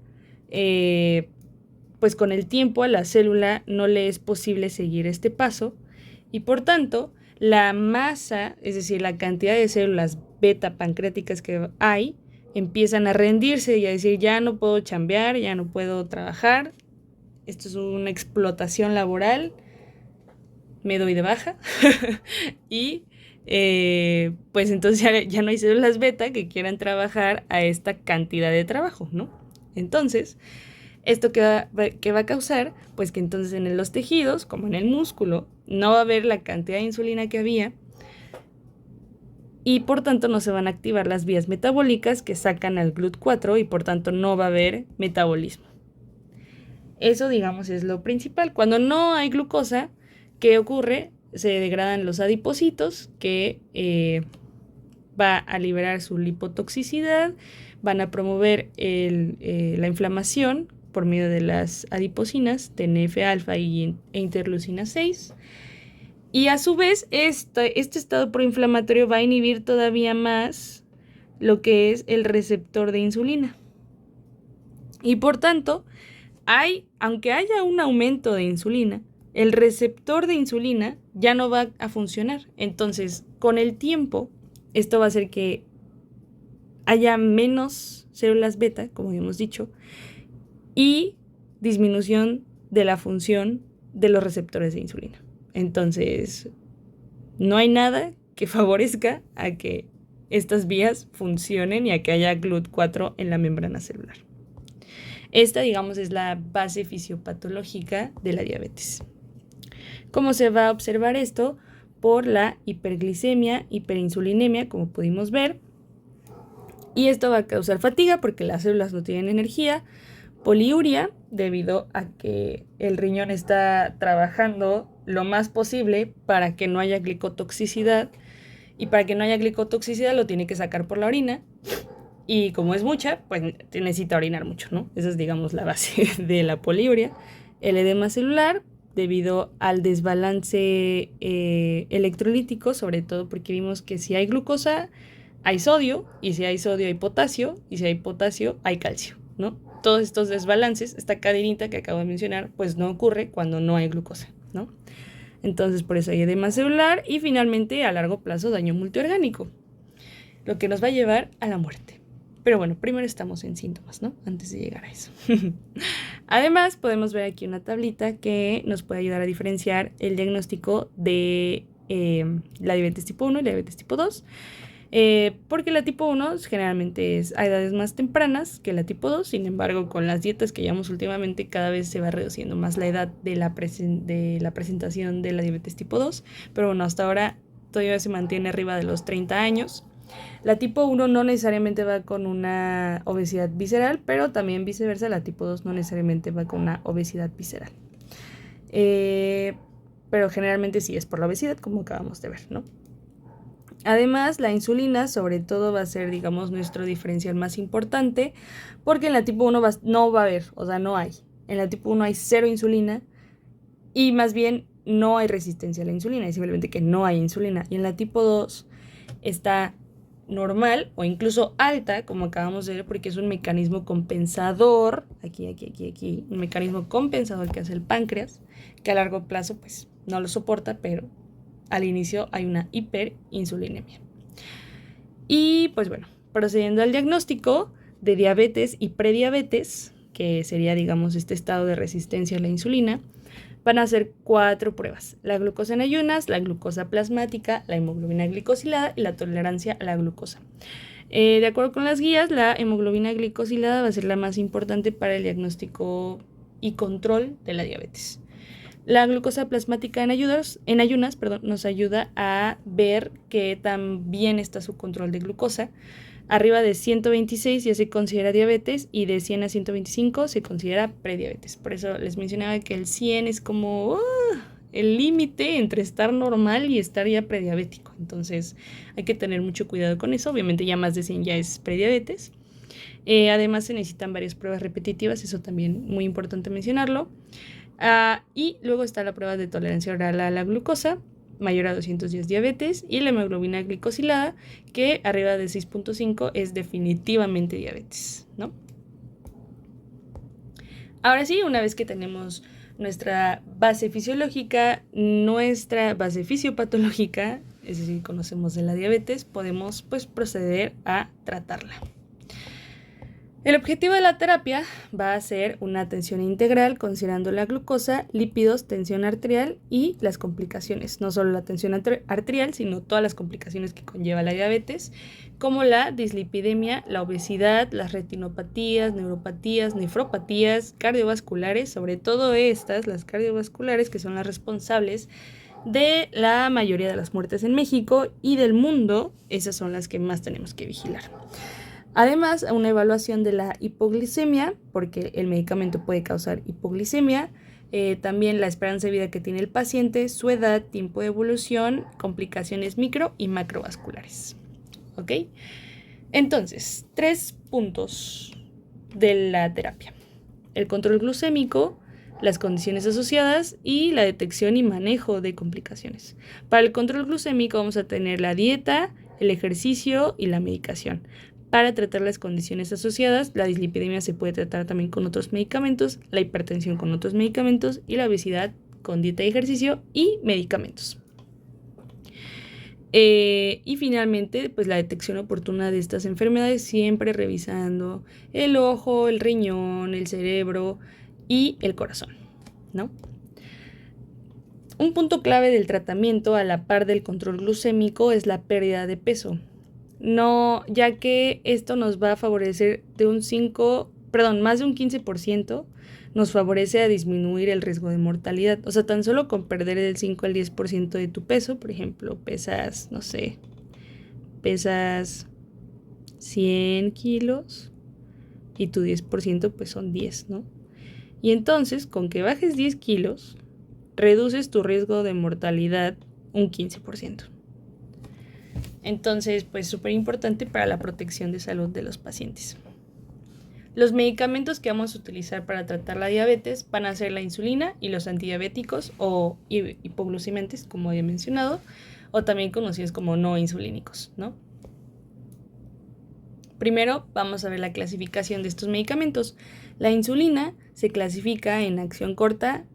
pues con el tiempo a la célula no le es posible seguir este paso y por tanto la masa, es decir, la cantidad de células beta pancreáticas que hay, empiezan a rendirse y a decir ya no puedo chambear, ya no puedo trabajar, esto es una explotación laboral, me doy de baja y pues entonces ya no hay células beta que quieran trabajar a esta cantidad de trabajo, ¿no? Entonces, ¿esto qué va a causar? Pues que entonces en los tejidos, como en el músculo, no va a haber la cantidad de insulina que había y por tanto no se van a activar las vías metabólicas que sacan al GLUT4 y por tanto no va a haber metabolismo. Eso, digamos, es lo principal. Cuando no hay glucosa, ¿qué ocurre? Se degradan los adipocitos que va a liberar su lipotoxicidad, van a promover la inflamación por medio de las adipocinas, TNF-alfa e interleucina 6. Y a su vez, este estado proinflamatorio va a inhibir todavía más lo que es el receptor de insulina. Y por tanto, aunque haya un aumento de insulina, el receptor de insulina ya no va a funcionar. Entonces, con el tiempo, esto va a hacer que haya menos células beta, como habíamos dicho, y disminución de la función de los receptores de insulina. Entonces, no hay nada que favorezca a que estas vías funcionen y a que haya GLUT4 en la membrana celular. Esta, digamos, es la base fisiopatológica de la diabetes. ¿Cómo se va a observar esto? Por la hiperglicemia, hiperinsulinemia, como pudimos ver. Y esto va a causar fatiga porque las células no tienen energía, poliuria, debido a que el riñón está trabajando lo más posible para que no haya glicotoxicidad, y para que no haya glicotoxicidad lo tiene que sacar por la orina, y como es mucha, pues necesita orinar mucho, ¿no? Esa es, digamos, la base de la poliuria. El edema celular, debido al desbalance electrolítico, sobre todo porque vimos que si hay glucosa, hay sodio, y si hay sodio hay potasio, y si hay potasio hay calcio, ¿no? Todos estos desbalances, esta cadenita que acabo de mencionar, pues no ocurre cuando no hay glucosa, ¿no? Entonces, por eso hay edema celular y finalmente a largo plazo daño multiorgánico, lo que nos va a llevar a la muerte. Pero bueno, primero estamos en síntomas, ¿no? Antes de llegar a eso. Además, podemos ver aquí una tablita que nos puede ayudar a diferenciar el diagnóstico de la diabetes tipo 1 y la diabetes tipo 2. Porque la tipo 1 generalmente es a edades más tempranas que la tipo 2, sin embargo, con las dietas que llevamos últimamente, cada vez se va reduciendo más la edad de la presentación de la diabetes tipo 2, pero bueno, hasta ahora todavía se mantiene arriba de los 30 años. La tipo 1 no necesariamente va con una obesidad visceral, pero también viceversa, la tipo 2 no necesariamente va con una obesidad visceral. Pero generalmente sí es por la obesidad, como acabamos de ver, ¿no? Además, la insulina sobre todo va a ser, digamos, nuestro diferencial más importante, porque en la tipo 1 no va a haber, o sea, no hay. En la tipo 1 hay cero insulina y más bien no hay resistencia a la insulina, es simplemente que no hay insulina. Y en la tipo 2 está normal o incluso alta, como acabamos de ver, porque es un mecanismo compensador, aquí, un mecanismo compensador que hace el páncreas, que a largo plazo pues no lo soporta, pero al inicio hay una hiperinsulinemia. Y pues bueno, procediendo al diagnóstico de diabetes y prediabetes, que sería, digamos, este estado de resistencia a la insulina, Van a hacer 4 pruebas: la glucosa en ayunas, la glucosa plasmática, la hemoglobina glicosilada y la tolerancia a la glucosa. De acuerdo con las guías, la hemoglobina glicosilada va a ser la más importante para el diagnóstico y control de la diabetes. La glucosa plasmática en ayunas, nos ayuda a ver que tan bien está su control de glucosa. Arriba de 126 ya se considera diabetes y de 100 a 125 se considera prediabetes. Por eso les mencionaba que el 100 es como el límite entre estar normal y estar ya prediabético. Entonces hay que tener mucho cuidado con eso. Obviamente ya más de 100 ya es prediabetes. Además se necesitan varias pruebas repetitivas, eso también muy importante mencionarlo. Y luego está la prueba de tolerancia oral a la glucosa, mayor a 210 diabetes, y la hemoglobina glicosilada, que arriba de 6.5 es definitivamente diabetes, ¿no? Ahora sí, una vez que tenemos nuestra base fisiológica, nuestra base fisiopatológica, es decir, conocemos de la diabetes, podemos pues proceder a tratarla. El objetivo de la terapia va a ser una atención integral considerando la glucosa, lípidos, tensión arterial y las complicaciones. No solo la tensión arterial, sino todas las complicaciones que conlleva la diabetes, como la dislipidemia, la obesidad, las retinopatías, neuropatías, nefropatías, cardiovasculares, sobre todo estas, las cardiovasculares, que son las responsables de la mayoría de las muertes en México y del mundo. Esas son las que más tenemos que vigilar. Además, una evaluación de la hipoglicemia, porque el medicamento puede causar hipoglicemia, también la esperanza de vida que tiene el paciente, su edad, tiempo de evolución, complicaciones micro y macrovasculares. ¿Ok? Entonces, 3 puntos de la terapia: el control glucémico, las condiciones asociadas y la detección y manejo de complicaciones. Para el control glucémico vamos a tener la dieta, el ejercicio y la medicación. Para tratar las condiciones asociadas, la dislipidemia se puede tratar también con otros medicamentos, la hipertensión con otros medicamentos y la obesidad con dieta y ejercicio y medicamentos. Y finalmente, pues la detección oportuna de estas enfermedades, siempre revisando el ojo, el riñón, el cerebro y el corazón, ¿no? Un punto clave del tratamiento a la par del control glucémico es la pérdida de peso. No, ya que esto nos va a favorecer más de un 15%, nos favorece a disminuir el riesgo de mortalidad. O sea, tan solo con perder del 5 al 10% de tu peso, por ejemplo, pesas 100 kilos y tu 10% pues son 10, ¿no? Y entonces, con que bajes 10 kilos, reduces tu riesgo de mortalidad un 15%. Entonces, pues súper importante para la protección de salud de los pacientes. Los medicamentos que vamos a utilizar para tratar la diabetes van a ser la insulina y los antidiabéticos o hipoglucemiantes, como había mencionado, o también conocidos como no insulínicos, ¿no? Primero vamos a ver la clasificación de estos medicamentos. La insulina se clasifica en acción corta,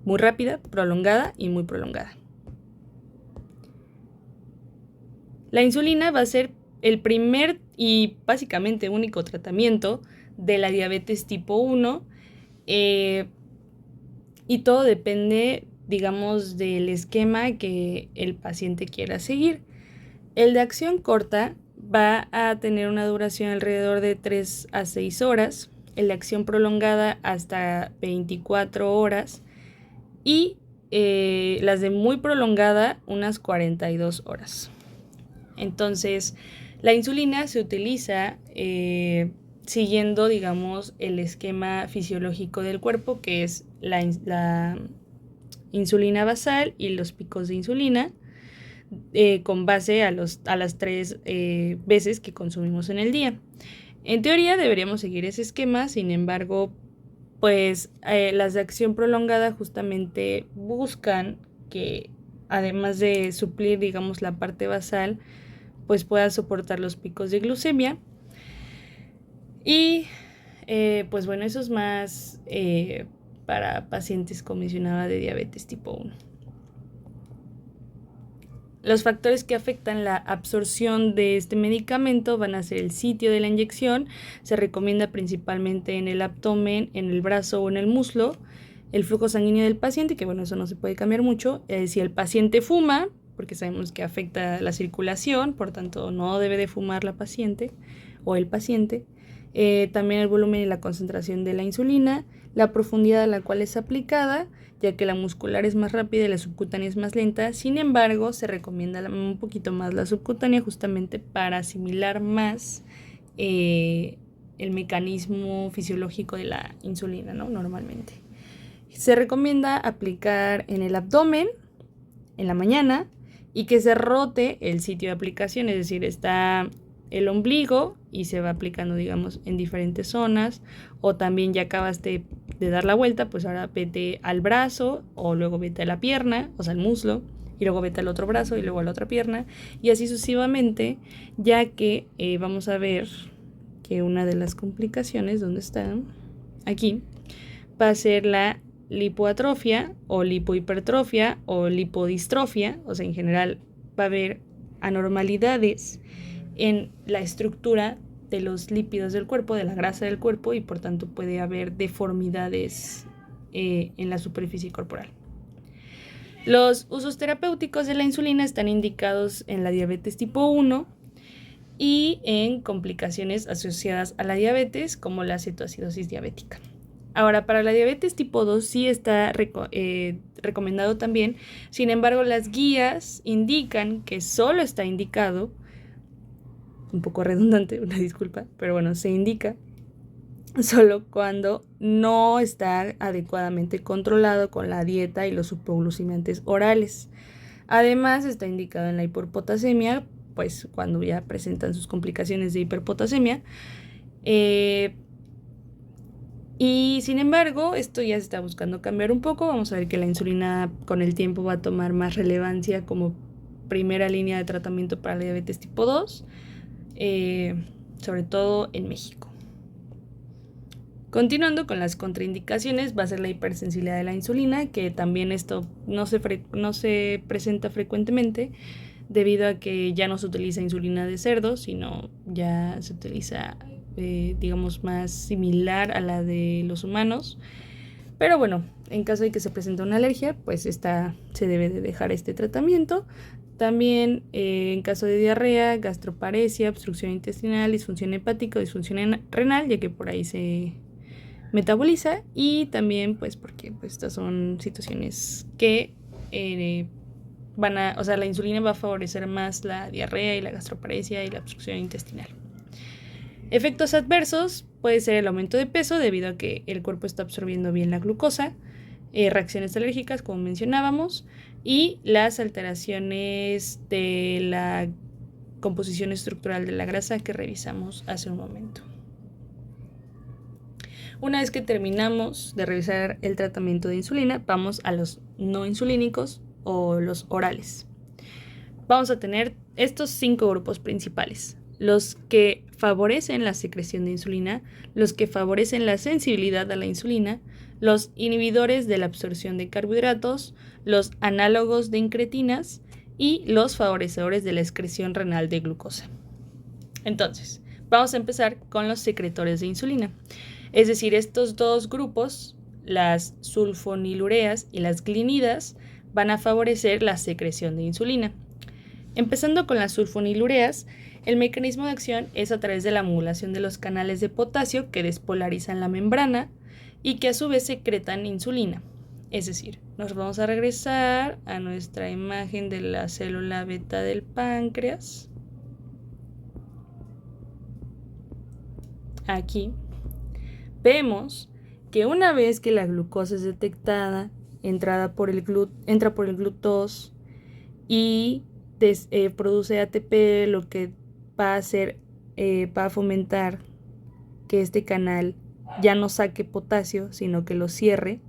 muy rápida, prolongada y muy prolongada. La insulina va a ser el primer y básicamente único tratamiento de la diabetes tipo 1, y todo depende, digamos, del esquema que el paciente quiera seguir. El de acción corta va a tener una duración alrededor de 3 a 6 horas, el de acción prolongada hasta 24 horas y las de muy prolongada unas 42 horas. Entonces, la insulina se utiliza siguiendo, digamos, el esquema fisiológico del cuerpo, que es la insulina basal y los picos de insulina, con base a las 3 veces que consumimos en el día. En teoría deberíamos seguir ese esquema, sin embargo, pues las de acción prolongada justamente buscan que, además de suplir, digamos, la parte basal, pues pueda soportar los picos de glucemia. Y pues bueno, eso es más para pacientes, como mencionaba, de diabetes tipo 1. Los factores que afectan la absorción de este medicamento van a ser el sitio de la inyección. Se recomienda principalmente en el abdomen, en el brazo o en el muslo. el flujo sanguíneo del paciente, que bueno, eso no se puede cambiar mucho. Si el paciente fuma, porque sabemos que afecta la circulación, por tanto no debe de fumar la paciente o el paciente. También el volumen y la concentración de la insulina, la profundidad a la cual es aplicada, ya que la muscular es más rápida y la subcutánea es más lenta. Sin embargo, se recomienda un poquito más la subcutánea justamente para asimilar más el mecanismo fisiológico de la insulina, ¿no? Normalmente. Se recomienda aplicar en el abdomen en la mañana y que se rote el sitio de aplicación, es decir, está el ombligo y se va aplicando, digamos, en diferentes zonas, o también ya acabaste de dar la vuelta, pues ahora vete al brazo, o luego vete a la pierna, o sea, al muslo, y luego vete al otro brazo y luego a la otra pierna, y así sucesivamente, ya que vamos a ver que una de las complicaciones, ¿dónde están? Aquí, va a ser la lipoatrofia o lipohipertrofia o lipodistrofia, o sea, en general va a haber anormalidades en la estructura de los lípidos del cuerpo, de la grasa del cuerpo, y por tanto puede haber deformidades en la superficie corporal. Los usos terapéuticos de la insulina están indicados en la diabetes tipo 1 y en complicaciones asociadas a la diabetes, como la cetoacidosis diabética. Ahora, para la diabetes tipo 2 sí está recomendado también. Sin embargo, las guías indican que solo está indicado, un poco redundante, una disculpa, pero bueno, se indica solo cuando no está adecuadamente controlado con la dieta y los hipoglucemiantes orales. Además, está indicado en la hiperpotasemia, pues cuando ya presentan sus complicaciones de hiperpotasemia. Y sin embargo, esto ya se está buscando cambiar un poco. Vamos a ver que la insulina con el tiempo va a tomar más relevancia como primera línea de tratamiento para la diabetes tipo 2, sobre todo en México. Continuando con las contraindicaciones, va a ser la hipersensibilidad de la insulina, que también esto no se presenta frecuentemente debido a que ya no se utiliza insulina de cerdo, sino ya se utiliza, digamos, más similar a la de los humanos. Pero bueno, en caso de que se presente una alergia, pues se debe de dejar este tratamiento. También en caso de diarrea, gastroparesia, obstrucción intestinal, disfunción hepática o disfunción renal, ya que por ahí se metaboliza, y también pues porque pues, estas son situaciones que la insulina va a favorecer más la diarrea y la gastroparesia y la obstrucción intestinal. Efectos adversos puede ser el aumento de peso debido a que el cuerpo está absorbiendo bien la glucosa, reacciones alérgicas como mencionábamos, y las alteraciones de la composición estructural de la grasa que revisamos hace un momento. Una vez que terminamos de revisar el tratamiento de insulina, vamos a los no insulínicos o los orales. Vamos a tener estos 5 grupos principales: los que favorecen la secreción de insulina, los que favorecen la sensibilidad a la insulina, los inhibidores de la absorción de carbohidratos, los análogos de incretinas y los favorecedores de la excreción renal de glucosa. Entonces, vamos a empezar con los secretores de insulina. Es decir, estos dos grupos, las sulfonilureas y las glinidas, van a favorecer la secreción de insulina. Empezando con las sulfonilureas, el mecanismo de acción es a través de la modulación de los canales de potasio que despolarizan la membrana y que a su vez secretan insulina. Es decir, nos vamos a regresar a nuestra imagen de la célula beta del páncreas. Aquí vemos que una vez que la glucosa es detectada, entra por el GLUT2 y produce ATP, lo que va a hacer, va a fomentar que este canal ya no saque potasio, sino que lo cierre.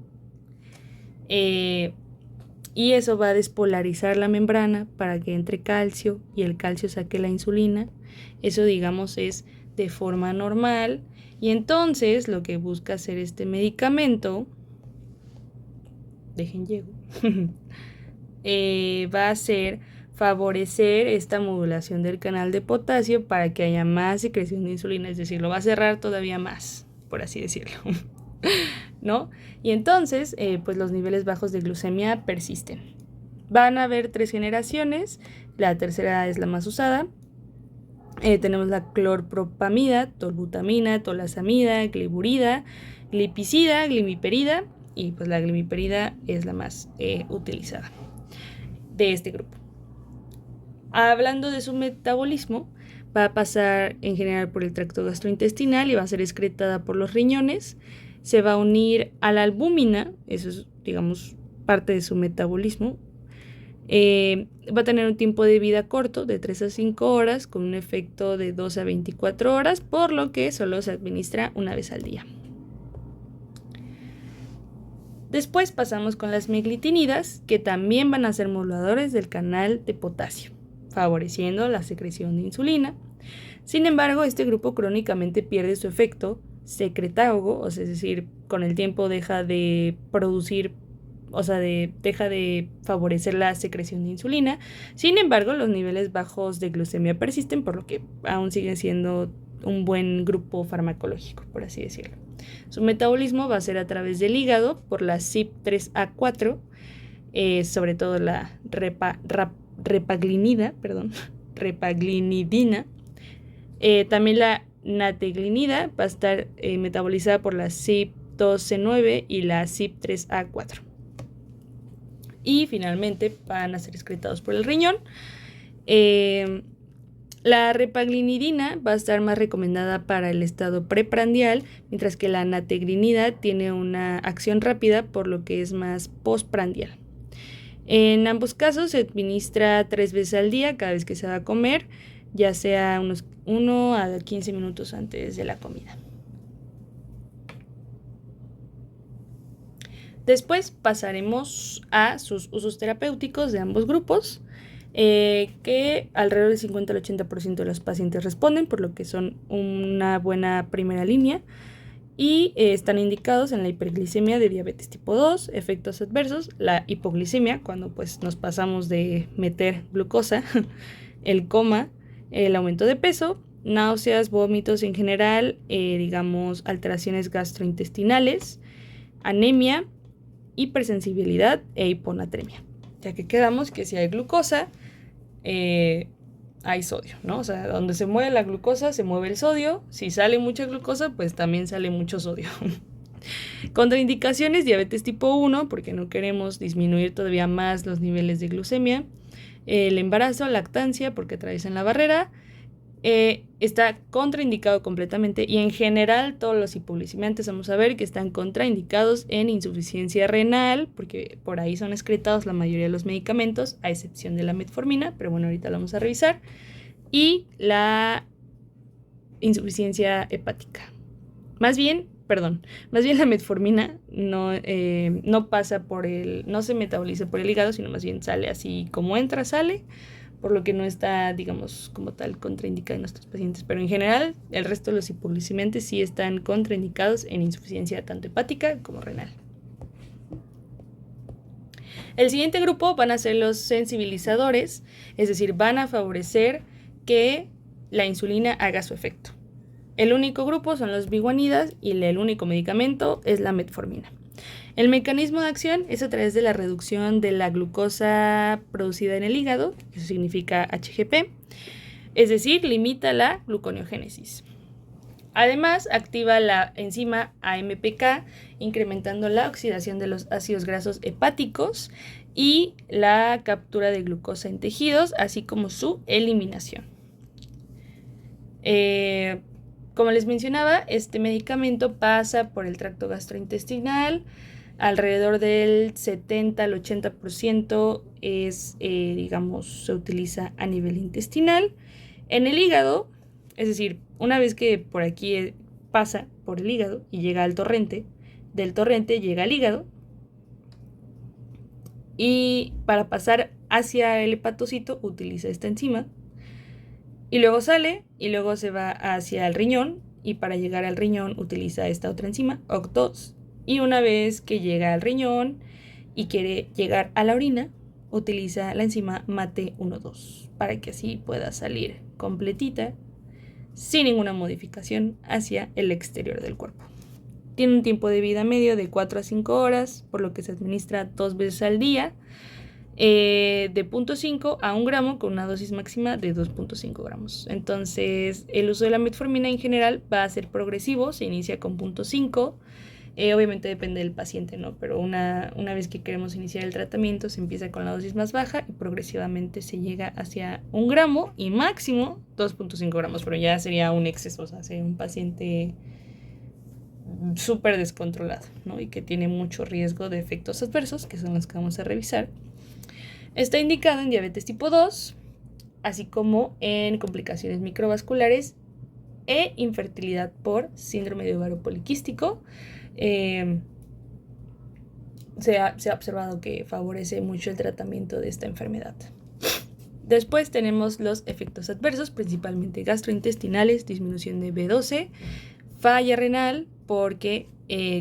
Y eso va a despolarizar la membrana para que entre calcio y el calcio saque la insulina. Eso, digamos, es de forma normal. Y entonces lo que busca hacer este medicamento, va a ser favorecer esta modulación del canal de potasio para que haya más secreción de insulina, es decir, lo va a cerrar todavía más, por así decirlo. ¿no? Y entonces, pues los niveles bajos de glucemia persisten. Van a haber 3 generaciones, la tercera es la más usada. Tenemos la clorpropamida, tolbutamina, tolasamida, gliburida, glipizida, glimiperida, y pues la glimiperida es la más utilizada de este grupo. Hablando de su metabolismo, va a pasar en general por el tracto gastrointestinal y va a ser excretada por los riñones. Se va a unir a la albúmina, eso es, digamos, parte de su metabolismo. Va a tener un tiempo de vida corto, de 3 a 5 horas, con un efecto de 2 a 24 horas, por lo que solo se administra una vez al día. Después pasamos con las meglitinidas, que también van a ser moduladores del canal de potasio, favoreciendo la secreción de insulina. Sin embargo, este grupo crónicamente pierde su efecto secretágogo, o sea, es decir, con el tiempo deja de producir, o sea, deja de favorecer la secreción de insulina. Sin embargo, los niveles bajos de glucemia persisten, por lo que aún sigue siendo un buen grupo farmacológico, por así decirlo. Su metabolismo va a ser a través del hígado por la CYP3A4, sobre todo la repaglinidina. También la nateglinida va a estar metabolizada por la CYP2C9 y la CYP3A4. Y finalmente van a ser excretados por el riñón. La repaglinidina va a estar más recomendada para el estado preprandial, mientras que la nateglinida tiene una acción rápida, por lo que es más postprandial. En ambos casos se administra 3 veces al día cada vez que se va a comer, ya sea unos 1 a 15 minutos antes de la comida. Después pasaremos a sus usos terapéuticos de ambos grupos, que alrededor del 50 al 80% de los pacientes responden, por lo que son una buena primera línea, y están indicados en la hiperglicemia de diabetes tipo 2, efectos adversos, la hipoglicemia, cuando pues nos pasamos de meter glucosa, el coma, el aumento de peso, náuseas, vómitos en general, digamos alteraciones gastrointestinales, anemia, hipersensibilidad e hiponatremia, ya que quedamos que si hay glucosa, hay sodio, ¿no? O sea, donde se mueve la glucosa, se mueve el sodio. Si sale mucha glucosa, pues también sale mucho sodio. Contraindicaciones, diabetes tipo 1, porque no queremos disminuir todavía más los niveles de glucemia. El embarazo, lactancia, porque atraviesan la barrera. Está contraindicado completamente, y en general todos los hipoglicemiantes vamos a ver que están contraindicados en insuficiencia renal, porque por ahí son excretados la mayoría de los medicamentos, a excepción de la metformina, pero bueno, ahorita lo vamos a revisar, y la insuficiencia hepática. Más bien la metformina no pasa por no se metaboliza por el hígado, sino más bien sale así como entra, sale, por lo que no está, digamos, como tal contraindicada en nuestros pacientes. Pero en general, el resto de los hipoglicemiantes sí están contraindicados en insuficiencia tanto hepática como renal. El siguiente grupo van a ser los sensibilizadores, es decir, van a favorecer que la insulina haga su efecto. El único grupo son los biguanidas y el único medicamento es la metformina. El mecanismo de acción es a través de la reducción de la glucosa producida en el hígado, eso significa HGP, es decir, limita la gluconeogénesis. Además, activa la enzima AMPK, incrementando la oxidación de los ácidos grasos hepáticos y la captura de glucosa en tejidos, así como su eliminación. Como les mencionaba, este medicamento pasa por el tracto gastrointestinal. Alrededor del 70 al 80% se utiliza a nivel intestinal. En el hígado, es decir, una vez que por aquí pasa por el hígado y llega al torrente, del torrente llega al hígado, y para pasar hacia el hepatocito utiliza esta enzima, y luego sale y luego se va hacia el riñón, y para llegar al riñón utiliza esta otra enzima, OCT2. Y una vez que llega al riñón y quiere llegar a la orina, utiliza la enzima MATE1,2 para que así pueda salir completita, sin ninguna modificación, hacia el exterior del cuerpo. Tiene un tiempo de vida medio de 4 a 5 horas, por lo que se administra 2 veces al día, de 0.5 a 1 gramo con una dosis máxima de 2.5 gramos. Entonces, el uso de la metformina en general va a ser progresivo, se inicia con 0.5. Obviamente depende del paciente, ¿no? Pero una vez que queremos iniciar el tratamiento, se empieza con la dosis más baja y progresivamente se llega hacia 1 gramo y máximo 2.5 gramos, pero ya sería un exceso, o sea, sería un paciente súper descontrolado, ¿no? Y que tiene mucho riesgo de efectos adversos, que son los que vamos a revisar. Está indicado en diabetes tipo 2, así como en complicaciones microvasculares e infertilidad por síndrome de ovario poliquístico. Se ha observado que favorece mucho el tratamiento de esta enfermedad. Después tenemos los efectos adversos, principalmente gastrointestinales, disminución de B12, falla renal, porque,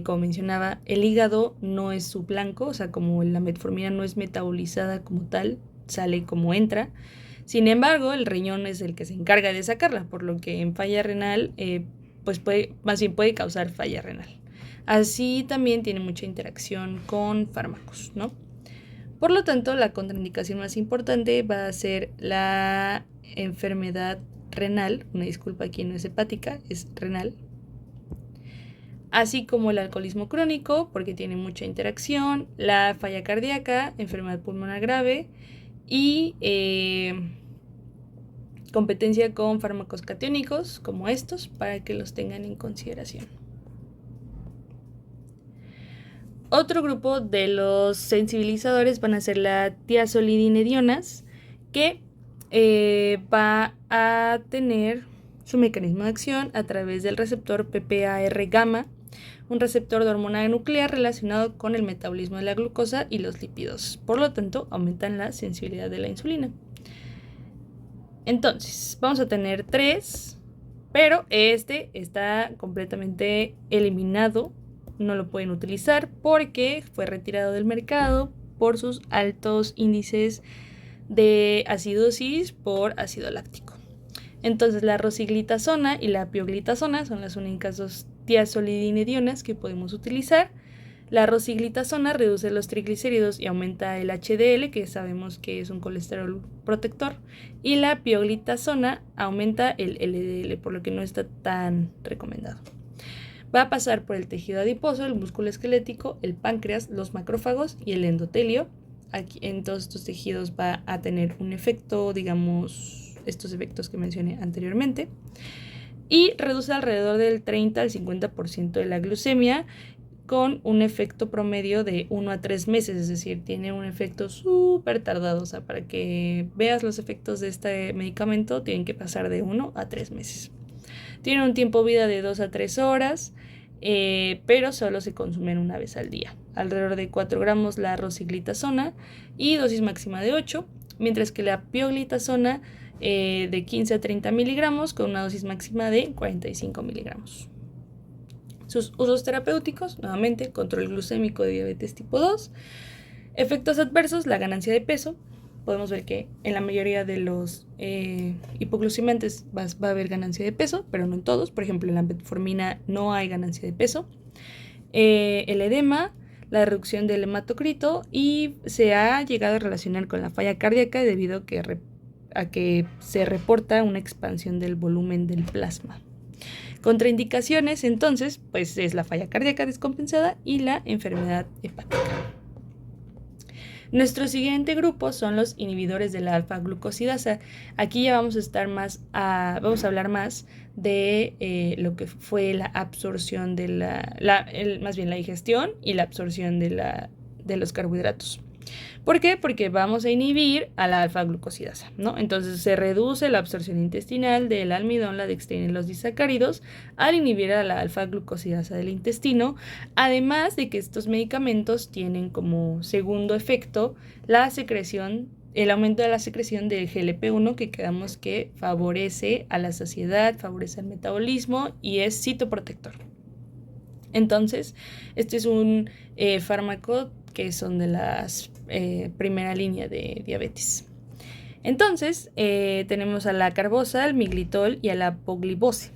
como mencionaba, el hígado no es su blanco, o sea, como la metformina no es metabolizada como tal, sale como entra. Sin embargo, el riñón es el que se encarga de sacarla, por lo que en falla renal, pues puede causar falla renal. Así también tiene mucha interacción con fármacos, ¿no? Por lo tanto, la contraindicación más importante va a ser la enfermedad renal, una disculpa, aquí no es hepática, es renal, así como el alcoholismo crónico, porque tiene mucha interacción, la falla cardíaca, enfermedad pulmonar grave y competencia con fármacos catiónicos como estos, para que los tengan en consideración. Otro grupo de los sensibilizadores van a ser la tiazolidinedionas, que va a tener su mecanismo de acción a través del receptor PPAR gamma, un receptor de hormona nuclear relacionado con el metabolismo de la glucosa y los lípidos. Por lo tanto, aumentan la sensibilidad de la insulina. Entonces, vamos a tener 3, pero este está completamente eliminado. No lo pueden utilizar porque fue retirado del mercado por sus altos índices de acidosis por ácido láctico. Entonces, la rosiglitazona y la pioglitazona son las únicas dos tiazolidinedionas que podemos utilizar. La rosiglitazona reduce los triglicéridos y aumenta el HDL, que sabemos que es un colesterol protector, y la pioglitazona aumenta el LDL, por lo que no está tan recomendado. Va a pasar por el tejido adiposo, el músculo esquelético, el páncreas, los macrófagos y el endotelio. Aquí, en todos estos tejidos va a tener un efecto, digamos, estos efectos que mencioné anteriormente. Y reduce alrededor del 30 al 50% de la glucemia, con un efecto promedio de 1 a 3 meses, es decir, tiene un efecto súper tardado. O sea, para que veas los efectos de este medicamento, tienen que pasar de 1 a 3 meses. Tiene un tiempo vida de 2 a 3 horas, pero solo se consumen una vez al día. Alrededor de 4 gramos la rosiglitazona y dosis máxima de 8, mientras que la pioglitazona de 15 a 30 miligramos con una dosis máxima de 45 miligramos. Sus usos terapéuticos, nuevamente, control glucémico de diabetes tipo 2. Efectos adversos, la ganancia de peso. Podemos ver que en la mayoría de los hipoglucemiantes va a haber ganancia de peso, pero no en todos. Por ejemplo, en la metformina no hay ganancia de peso. El edema, la reducción del hematocrito, y se ha llegado a relacionar con la falla cardíaca debido a que se reporta una expansión del volumen del plasma. Contraindicaciones, entonces, pues es la falla cardíaca descompensada y la enfermedad hepática. Nuestro siguiente grupo son los inhibidores de la alfa-glucosidasa. Aquí ya vamos a hablar más de lo que fue la absorción de más bien la digestión y la absorción de los carbohidratos. ¿Por qué? Porque vamos a inhibir a la alfa-glucosidasa, ¿no? Entonces se reduce la absorción intestinal del almidón, la dextrina y los disacáridos al inhibir a la alfa-glucosidasa del intestino, además de que estos medicamentos tienen como segundo efecto el aumento de la secreción del GLP-1, que quedamos que favorece a la saciedad, favorece el metabolismo y es citoprotector. Entonces, este es un fármaco que son de las primera línea de diabetes. Entonces, tenemos a la carbosa, al miglitol y a la apoglibose.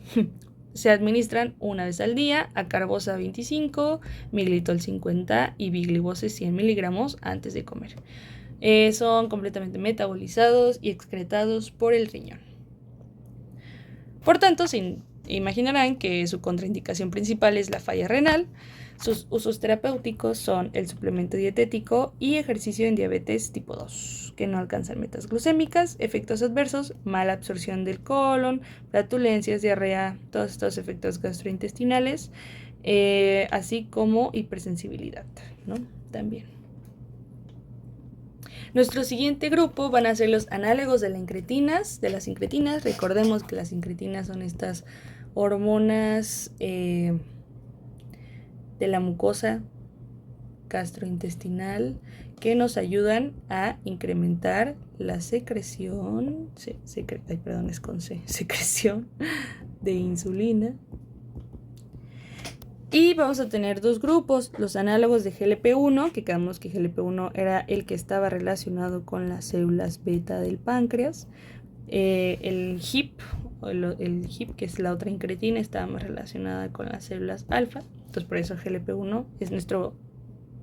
se administran una vez al día, acarbosa 25, miglitol 50 y biglivose 100 miligramos antes de comer. Son completamente metabolizados y excretados por el riñón. Por tanto, se imaginarán que su contraindicación principal es la falla renal. Sus usos terapéuticos son el suplemento dietético y ejercicio en diabetes tipo 2, que no alcanzan metas glucémicas, efectos adversos, mala absorción del colon, flatulencias, diarrea, todos estos efectos gastrointestinales, así como hipersensibilidad, ¿no? También. Nuestro siguiente grupo van a ser los análogos de las incretinas. Recordemos que las incretinas son estas hormonas de la mucosa gastrointestinal que nos ayudan a incrementar la secreción de insulina. Y vamos a tener dos grupos, los análogos de GLP-1, que quedamos que GLP-1 era el que estaba relacionado con las células beta del páncreas. El HIP, que es la otra incretina, estaba más relacionada con las células alfa. Entonces por eso GLP-1 es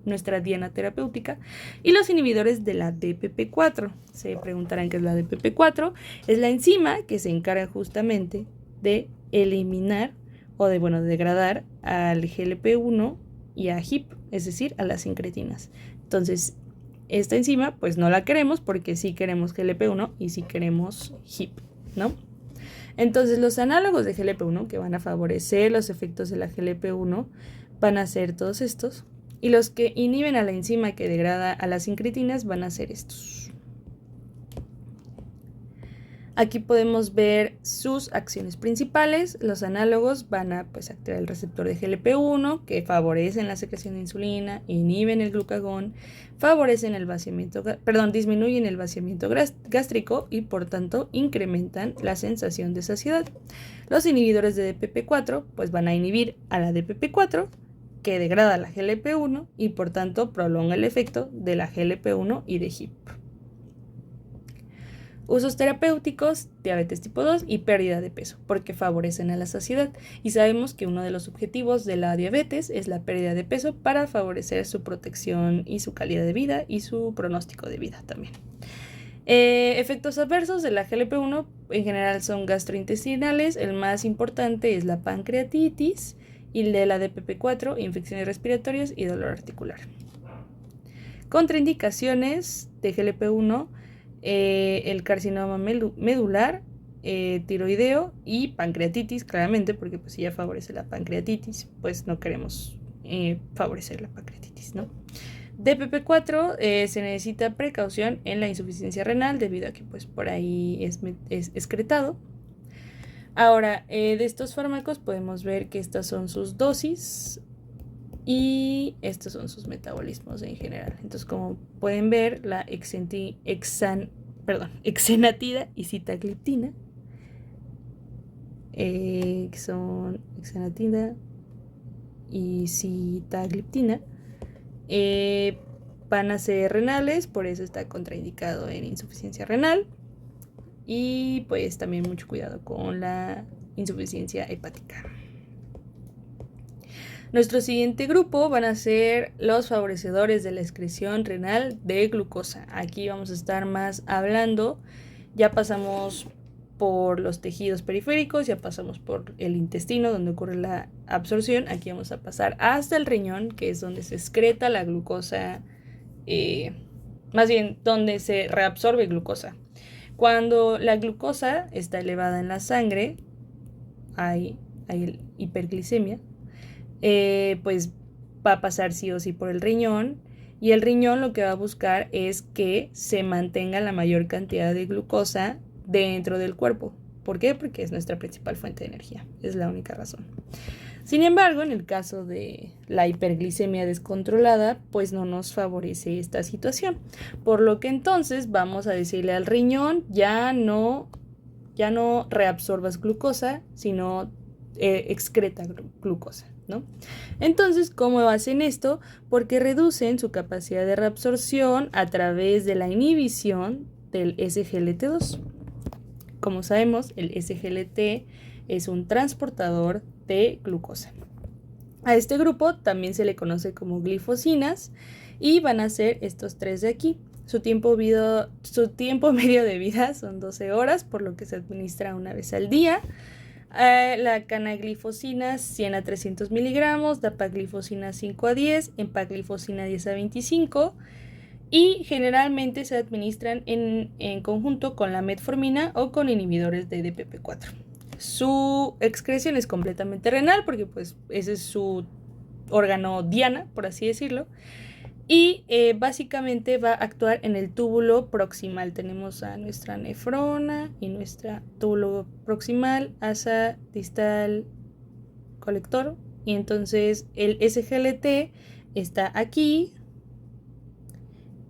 nuestra diana terapéutica. Y los inhibidores de la DPP-4. Se preguntarán qué es la DPP-4. Es la enzima que se encarga justamente de eliminar o de degradar al GLP-1 y a HIP, es decir, a las incretinas. Entonces, esta enzima pues no la queremos porque sí queremos GLP-1 y sí queremos HIP, ¿no? Entonces, los análogos de GLP-1 que van a favorecer los efectos de la GLP-1 van a ser todos estos, y los que inhiben a la enzima que degrada a las incretinas van a ser estos. Aquí podemos ver sus acciones principales. Los análogos van a activar el receptor de GLP-1 que favorecen la secreción de insulina, inhiben el glucagón, disminuyen el vaciamiento gástrico y por tanto incrementan la sensación de saciedad. Los inhibidores de DPP-4 van a inhibir a la DPP-4 que degrada la GLP-1 y por tanto prolonga el efecto de la GLP-1 y de HIP. Usos terapéuticos, diabetes tipo 2 y pérdida de peso, porque favorecen a la saciedad. Y sabemos que uno de los objetivos de la diabetes es la pérdida de peso para favorecer su protección y su calidad de vida y su pronóstico de vida también. Efectos adversos de la GLP-1 en general son gastrointestinales. El más importante es la pancreatitis, y el de la DPP-4, infecciones respiratorias y dolor articular. Contraindicaciones de GLP-1. El carcinoma medular, tiroideo y pancreatitis, claramente, porque si ya favorece la pancreatitis, pues no queremos favorecer la pancreatitis, ¿no? DPP-4 se necesita precaución en la insuficiencia renal debido a que por ahí es excretado. Ahora, de estos fármacos podemos ver que estas son sus dosis y estos son sus metabolismos en general. Entonces, como pueden ver, la exenatida y sitagliptina, que son exenatida y sitagliptina, van a ser renales, por eso está contraindicado en insuficiencia renal. Y también mucho cuidado con la insuficiencia hepática. Nuestro siguiente grupo van a ser los favorecedores de la excreción renal de glucosa. Aquí vamos a estar más hablando, ya pasamos por los tejidos periféricos, ya pasamos por el intestino donde ocurre la absorción. Aquí vamos a pasar hasta el riñón, que es donde se excreta la glucosa, más bien donde se reabsorbe glucosa. Cuando la glucosa está elevada en la sangre, hay hiperglicemia. Va a pasar sí o sí por el riñón, y el riñón lo que va a buscar es que se mantenga la mayor cantidad de glucosa dentro del cuerpo. ¿Por qué? Porque es nuestra principal fuente de energía, es la única razón. Sin embargo, en el caso de la hiperglicemia descontrolada, no nos favorece esta situación, por lo que entonces vamos a decirle al riñón, ya no reabsorbas glucosa, sino excreta glucosa, ¿no? Entonces, ¿cómo hacen esto? Porque reducen su capacidad de reabsorción a través de la inhibición del SGLT2. Como sabemos, el SGLT es un transportador de glucosa. A este grupo también se le conoce como glifosinas y van a ser estos tres de aquí. Su tiempo medio de vida son 12 horas, por lo que se administra una vez al día. La canaglifosina 100 a 300 miligramos, dapaglifosina 5 a 10, empaglifosina 10 a 25 y generalmente se administran en conjunto con la metformina o con inhibidores de DPP4. Su excreción es completamente renal porque pues ese es su órgano diana, por así decirlo. Y básicamente va a actuar en el túbulo proximal. Tenemos a nuestra nefrona y nuestra túbulo proximal, asa distal colector. Y entonces el SGLT está aquí.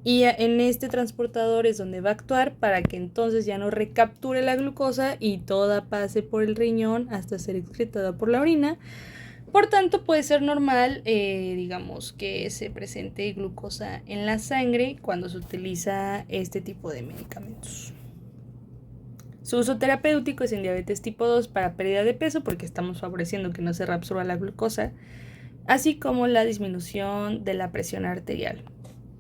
Y en este transportador es donde va a actuar para que entonces ya no recapture la glucosa y toda pase por el riñón hasta ser excretada por la orina. Por tanto, puede ser normal, digamos, que se presente glucosa en la sangre cuando se utiliza este tipo de medicamentos. Su uso terapéutico es en diabetes tipo 2 para pérdida de peso porque estamos favoreciendo que no se reabsorba la glucosa, así como la disminución de la presión arterial.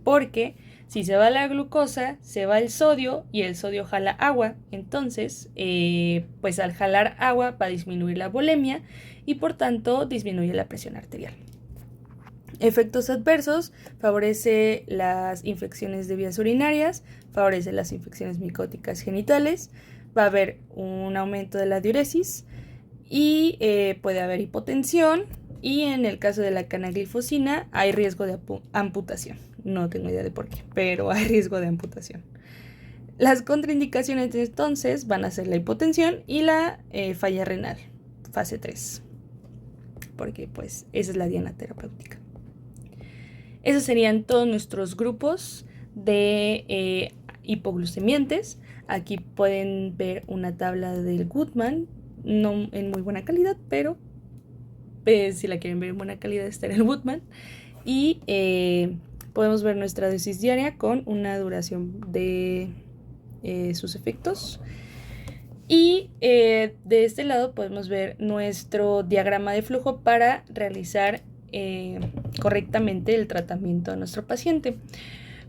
Porque si se va la glucosa, se va el sodio y el sodio jala agua. Entonces, pues al jalar agua va a disminuir la volemia y por tanto disminuye la presión arterial. Efectos adversos: favorece las infecciones de vías urinarias, favorece las infecciones micóticas genitales, va a haber un aumento de la diuresis y puede haber hipotensión. Y en el caso de la canaglifosina hay riesgo de amputación. No tengo idea de por qué, pero hay riesgo de amputación. Las contraindicaciones entonces van a ser la hipotensión y la falla renal, fase 3, porque pues esa es la diana terapéutica. Esos serían todos nuestros grupos de hipoglucemiantes. Aquí pueden ver una tabla del Goodman, no en muy buena calidad, pero si la quieren ver en buena calidad está en el Goodman. Y podemos ver nuestra dosis diaria con una duración de sus efectos. Y de este lado podemos ver nuestro diagrama de flujo para realizar correctamente el tratamiento a nuestro paciente.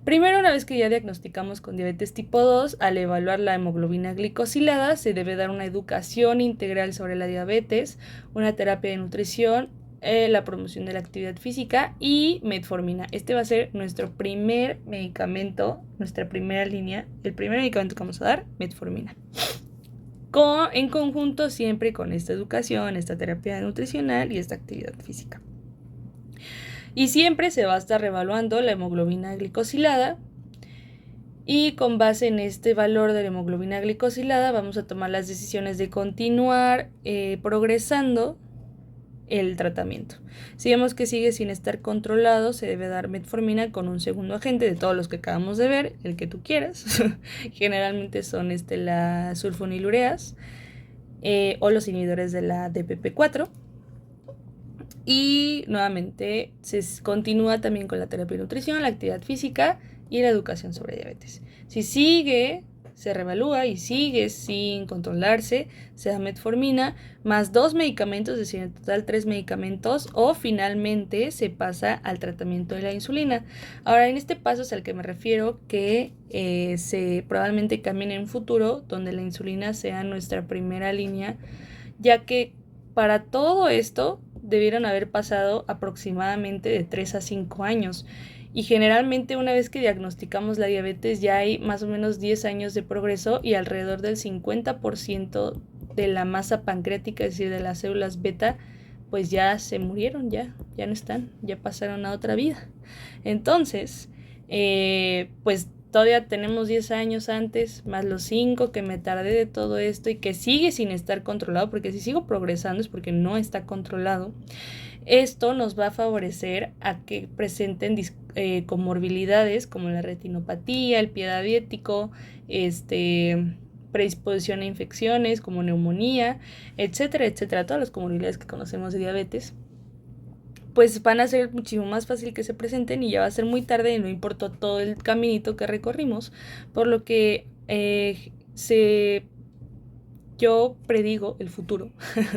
Primero, una vez que ya diagnosticamos con diabetes tipo 2, al evaluar la hemoglobina glicosilada, se debe dar una educación integral sobre la diabetes, una terapia de nutrición, la promoción de la actividad física y metformina. Este va a ser nuestro primer medicamento, nuestra primera línea, el primer medicamento que vamos a dar, metformina. En conjunto siempre con esta educación, esta terapia nutricional y esta actividad física. Y siempre se va a estar reevaluando la hemoglobina glicosilada. Y con base en este valor de la hemoglobina glicosilada vamos a tomar las decisiones de continuar progresando el tratamiento. Si vemos que sigue sin estar controlado, se debe dar metformina con un segundo agente de todos los que acabamos de ver, el que tú quieras. Generalmente son las sulfonilureas o los inhibidores de la DPP4. Y nuevamente se continúa también con la terapia de nutrición, la actividad física y la educación sobre diabetes. Si sigue, se reevalúa y sigue sin controlarse, se da metformina más 2 medicamentos, es decir, en total 3 medicamentos, o finalmente se pasa al tratamiento de la insulina. Ahora, en este paso es al que me refiero, que se probablemente cambie en un futuro donde la insulina sea nuestra primera línea, ya que para todo esto debieron haber pasado aproximadamente de 3 a 5 años. Y generalmente una vez que diagnosticamos la diabetes ya hay más o menos 10 años de progreso y alrededor del 50% de la masa pancreática, es decir, de las células beta, pues ya se murieron, ya no están, ya pasaron a otra vida. Entonces, pues todavía tenemos 10 años antes, más los 5 que me tardé de todo esto y que sigue sin estar controlado, porque si sigo progresando es porque no está controlado. Esto nos va a favorecer a que presenten comorbilidades como la retinopatía, el pie diabético, predisposición a infecciones como neumonía, etcétera, etcétera. Todas las comorbilidades que conocemos de diabetes, pues van a ser muchísimo más fácil que se presenten y ya va a ser muy tarde y no importa todo el caminito que recorrimos, por lo que se yo predigo el futuro,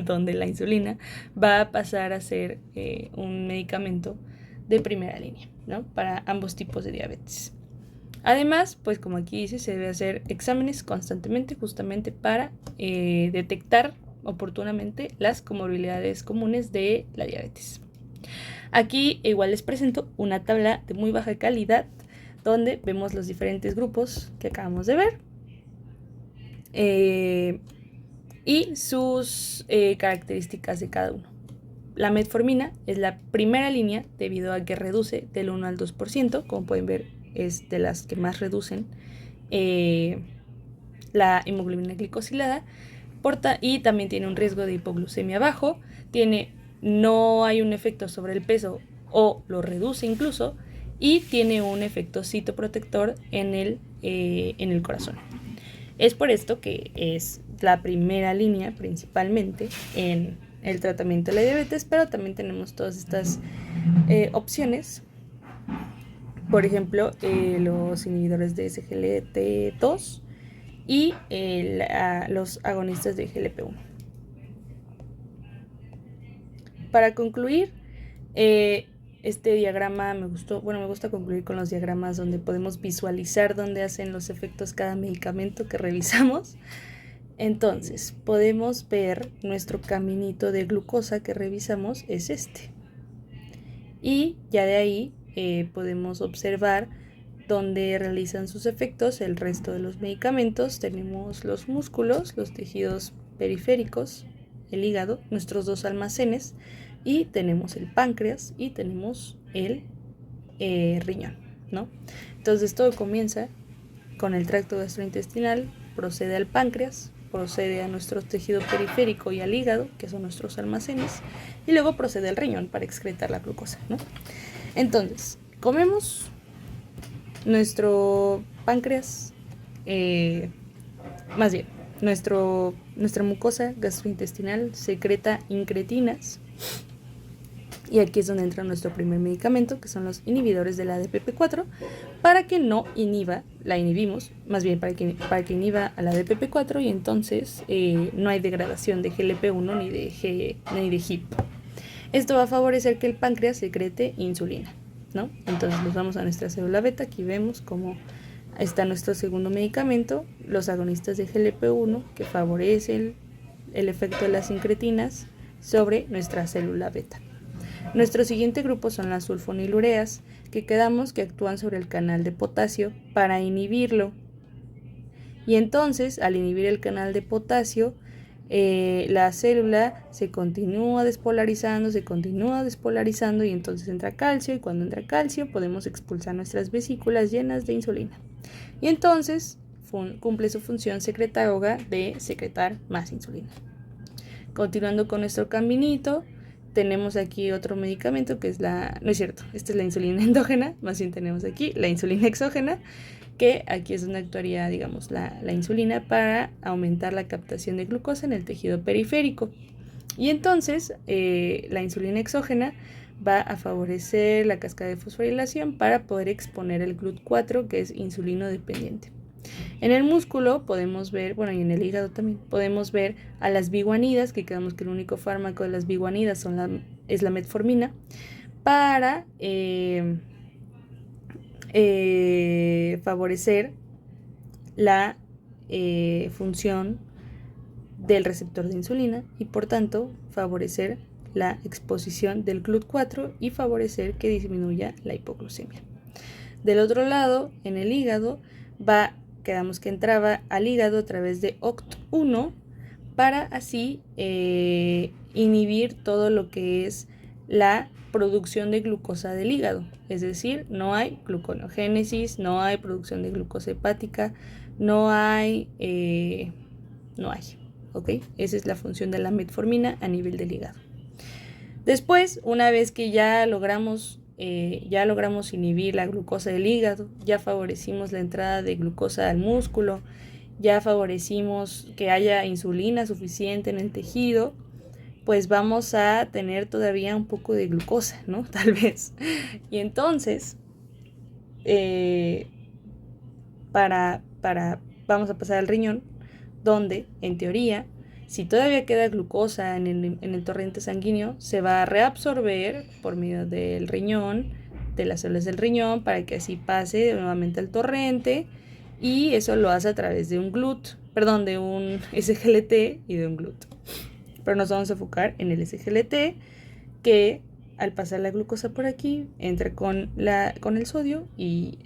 donde la insulina va a pasar a ser un medicamento de primera línea, ¿no? Para ambos tipos de diabetes. Además, pues como aquí dice, se debe hacer exámenes constantemente justamente para detectar oportunamente las comorbilidades comunes de la diabetes. Aquí igual les presento una tabla de muy baja calidad donde vemos los diferentes grupos que acabamos de ver y sus características de cada uno. La metformina es la primera línea debido a que reduce del 1 al 2%, como pueden ver es de las que más reducen la hemoglobina glicosilada y también tiene un riesgo de hipoglucemia bajo, no hay un efecto sobre el peso o lo reduce incluso, y tiene un efecto citoprotector en el corazón. Es por esto que es la primera línea principalmente en el tratamiento de la diabetes, pero también tenemos todas estas opciones. Por ejemplo, los inhibidores de SGLT2 y los agonistas de GLP-1. Para concluir, este diagrama me gusta concluir con los diagramas donde podemos visualizar dónde hacen los efectos cada medicamento que revisamos. Entonces, podemos ver nuestro caminito de glucosa que revisamos es este. Y ya de ahí podemos observar dónde realizan sus efectos el resto de los medicamentos. Tenemos los músculos, los tejidos periféricos, el hígado, nuestros dos almacenes, y tenemos el páncreas y tenemos el riñón, ¿no? Entonces todo comienza con el tracto gastrointestinal, procede al páncreas, procede a nuestro tejido periférico y al hígado, que son nuestros almacenes, y luego procede al riñón para excretar la glucosa, ¿no? Entonces, comemos nuestro páncreas, más bien, nuestra mucosa gastrointestinal secreta incretinas, y aquí es donde entra nuestro primer medicamento, que son los inhibidores de la ADPP4, para que no inhiba, la inhibimos, más bien para que inhiba a la ADPP4 y entonces no hay degradación de GLP-1 ni de HIP. Esto va a favorecer que el páncreas secrete insulina, ¿no? Entonces nos vamos a nuestra célula beta, aquí vemos cómo está nuestro segundo medicamento, los agonistas de GLP-1, que favorecen el efecto de las incretinas sobre nuestra célula beta. Nuestro siguiente grupo son las sulfonilureas, que quedamos que actúan sobre el canal de potasio para inhibirlo. Y entonces, al inhibir el canal de potasio, la célula se continúa despolarizando y entonces entra calcio, y cuando entra calcio podemos expulsar nuestras vesículas llenas de insulina. Y entonces cumple su función secretagoga de secretar más insulina. Continuando con nuestro caminito, tenemos aquí otro medicamento que es esta es la insulina endógena, más bien tenemos aquí la insulina exógena, que aquí es donde actuaría, digamos, la insulina para aumentar la captación de glucosa en el tejido periférico. Y entonces la insulina exógena va a favorecer la cascada de fosforilación para poder exponer el GLUT4, que es insulino dependiente. En el músculo podemos ver, y en el hígado también, podemos ver a las biguanidas, que quedamos que el único fármaco de las biguanidas es la metformina, para favorecer la función del receptor de insulina y por tanto favorecer la exposición del GLUT4 y favorecer que disminuya la hipoglucemia. Del otro lado, en el hígado, quedamos que entraba al hígado a través de OCT1 para así inhibir todo lo que es la producción de glucosa del hígado, es decir, no hay gluconeogénesis, no hay producción de glucosa hepática, no hay, ¿ok? Esa es la función de la metformina a nivel del hígado. Después, una vez que ya logramos inhibir la glucosa del hígado, ya favorecimos la entrada de glucosa al músculo, ya favorecimos que haya insulina suficiente en el tejido, pues vamos a tener todavía un poco de glucosa, ¿no? Tal vez. Y entonces, vamos a pasar al riñón, donde, en teoría, si todavía queda glucosa en el torrente sanguíneo, se va a reabsorber por medio del riñón, de las células del riñón, para que así pase nuevamente al torrente, y eso lo hace a través de un de un SGLT y de un GLUT. Pero nos vamos a enfocar en el SGLT, que al pasar la glucosa por aquí, entra con el sodio y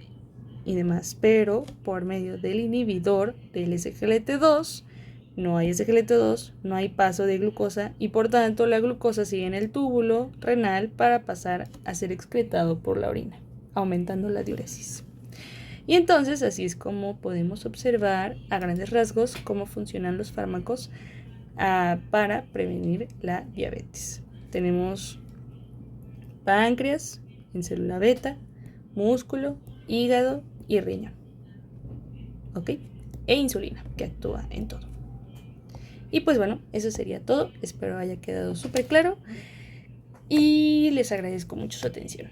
demás, pero por medio del inhibidor del SGLT2, no hay SGLT2, no hay paso de glucosa y por tanto la glucosa sigue en el túbulo renal para pasar a ser excretado por la orina, aumentando la diuresis. Y entonces así es como podemos observar a grandes rasgos cómo funcionan los fármacos para prevenir la diabetes. Tenemos páncreas en célula beta, músculo, hígado y riñón, ¿ok? E insulina, que actúa en todo. Y pues bueno, eso sería todo. Espero haya quedado súper claro y les agradezco mucho su atención.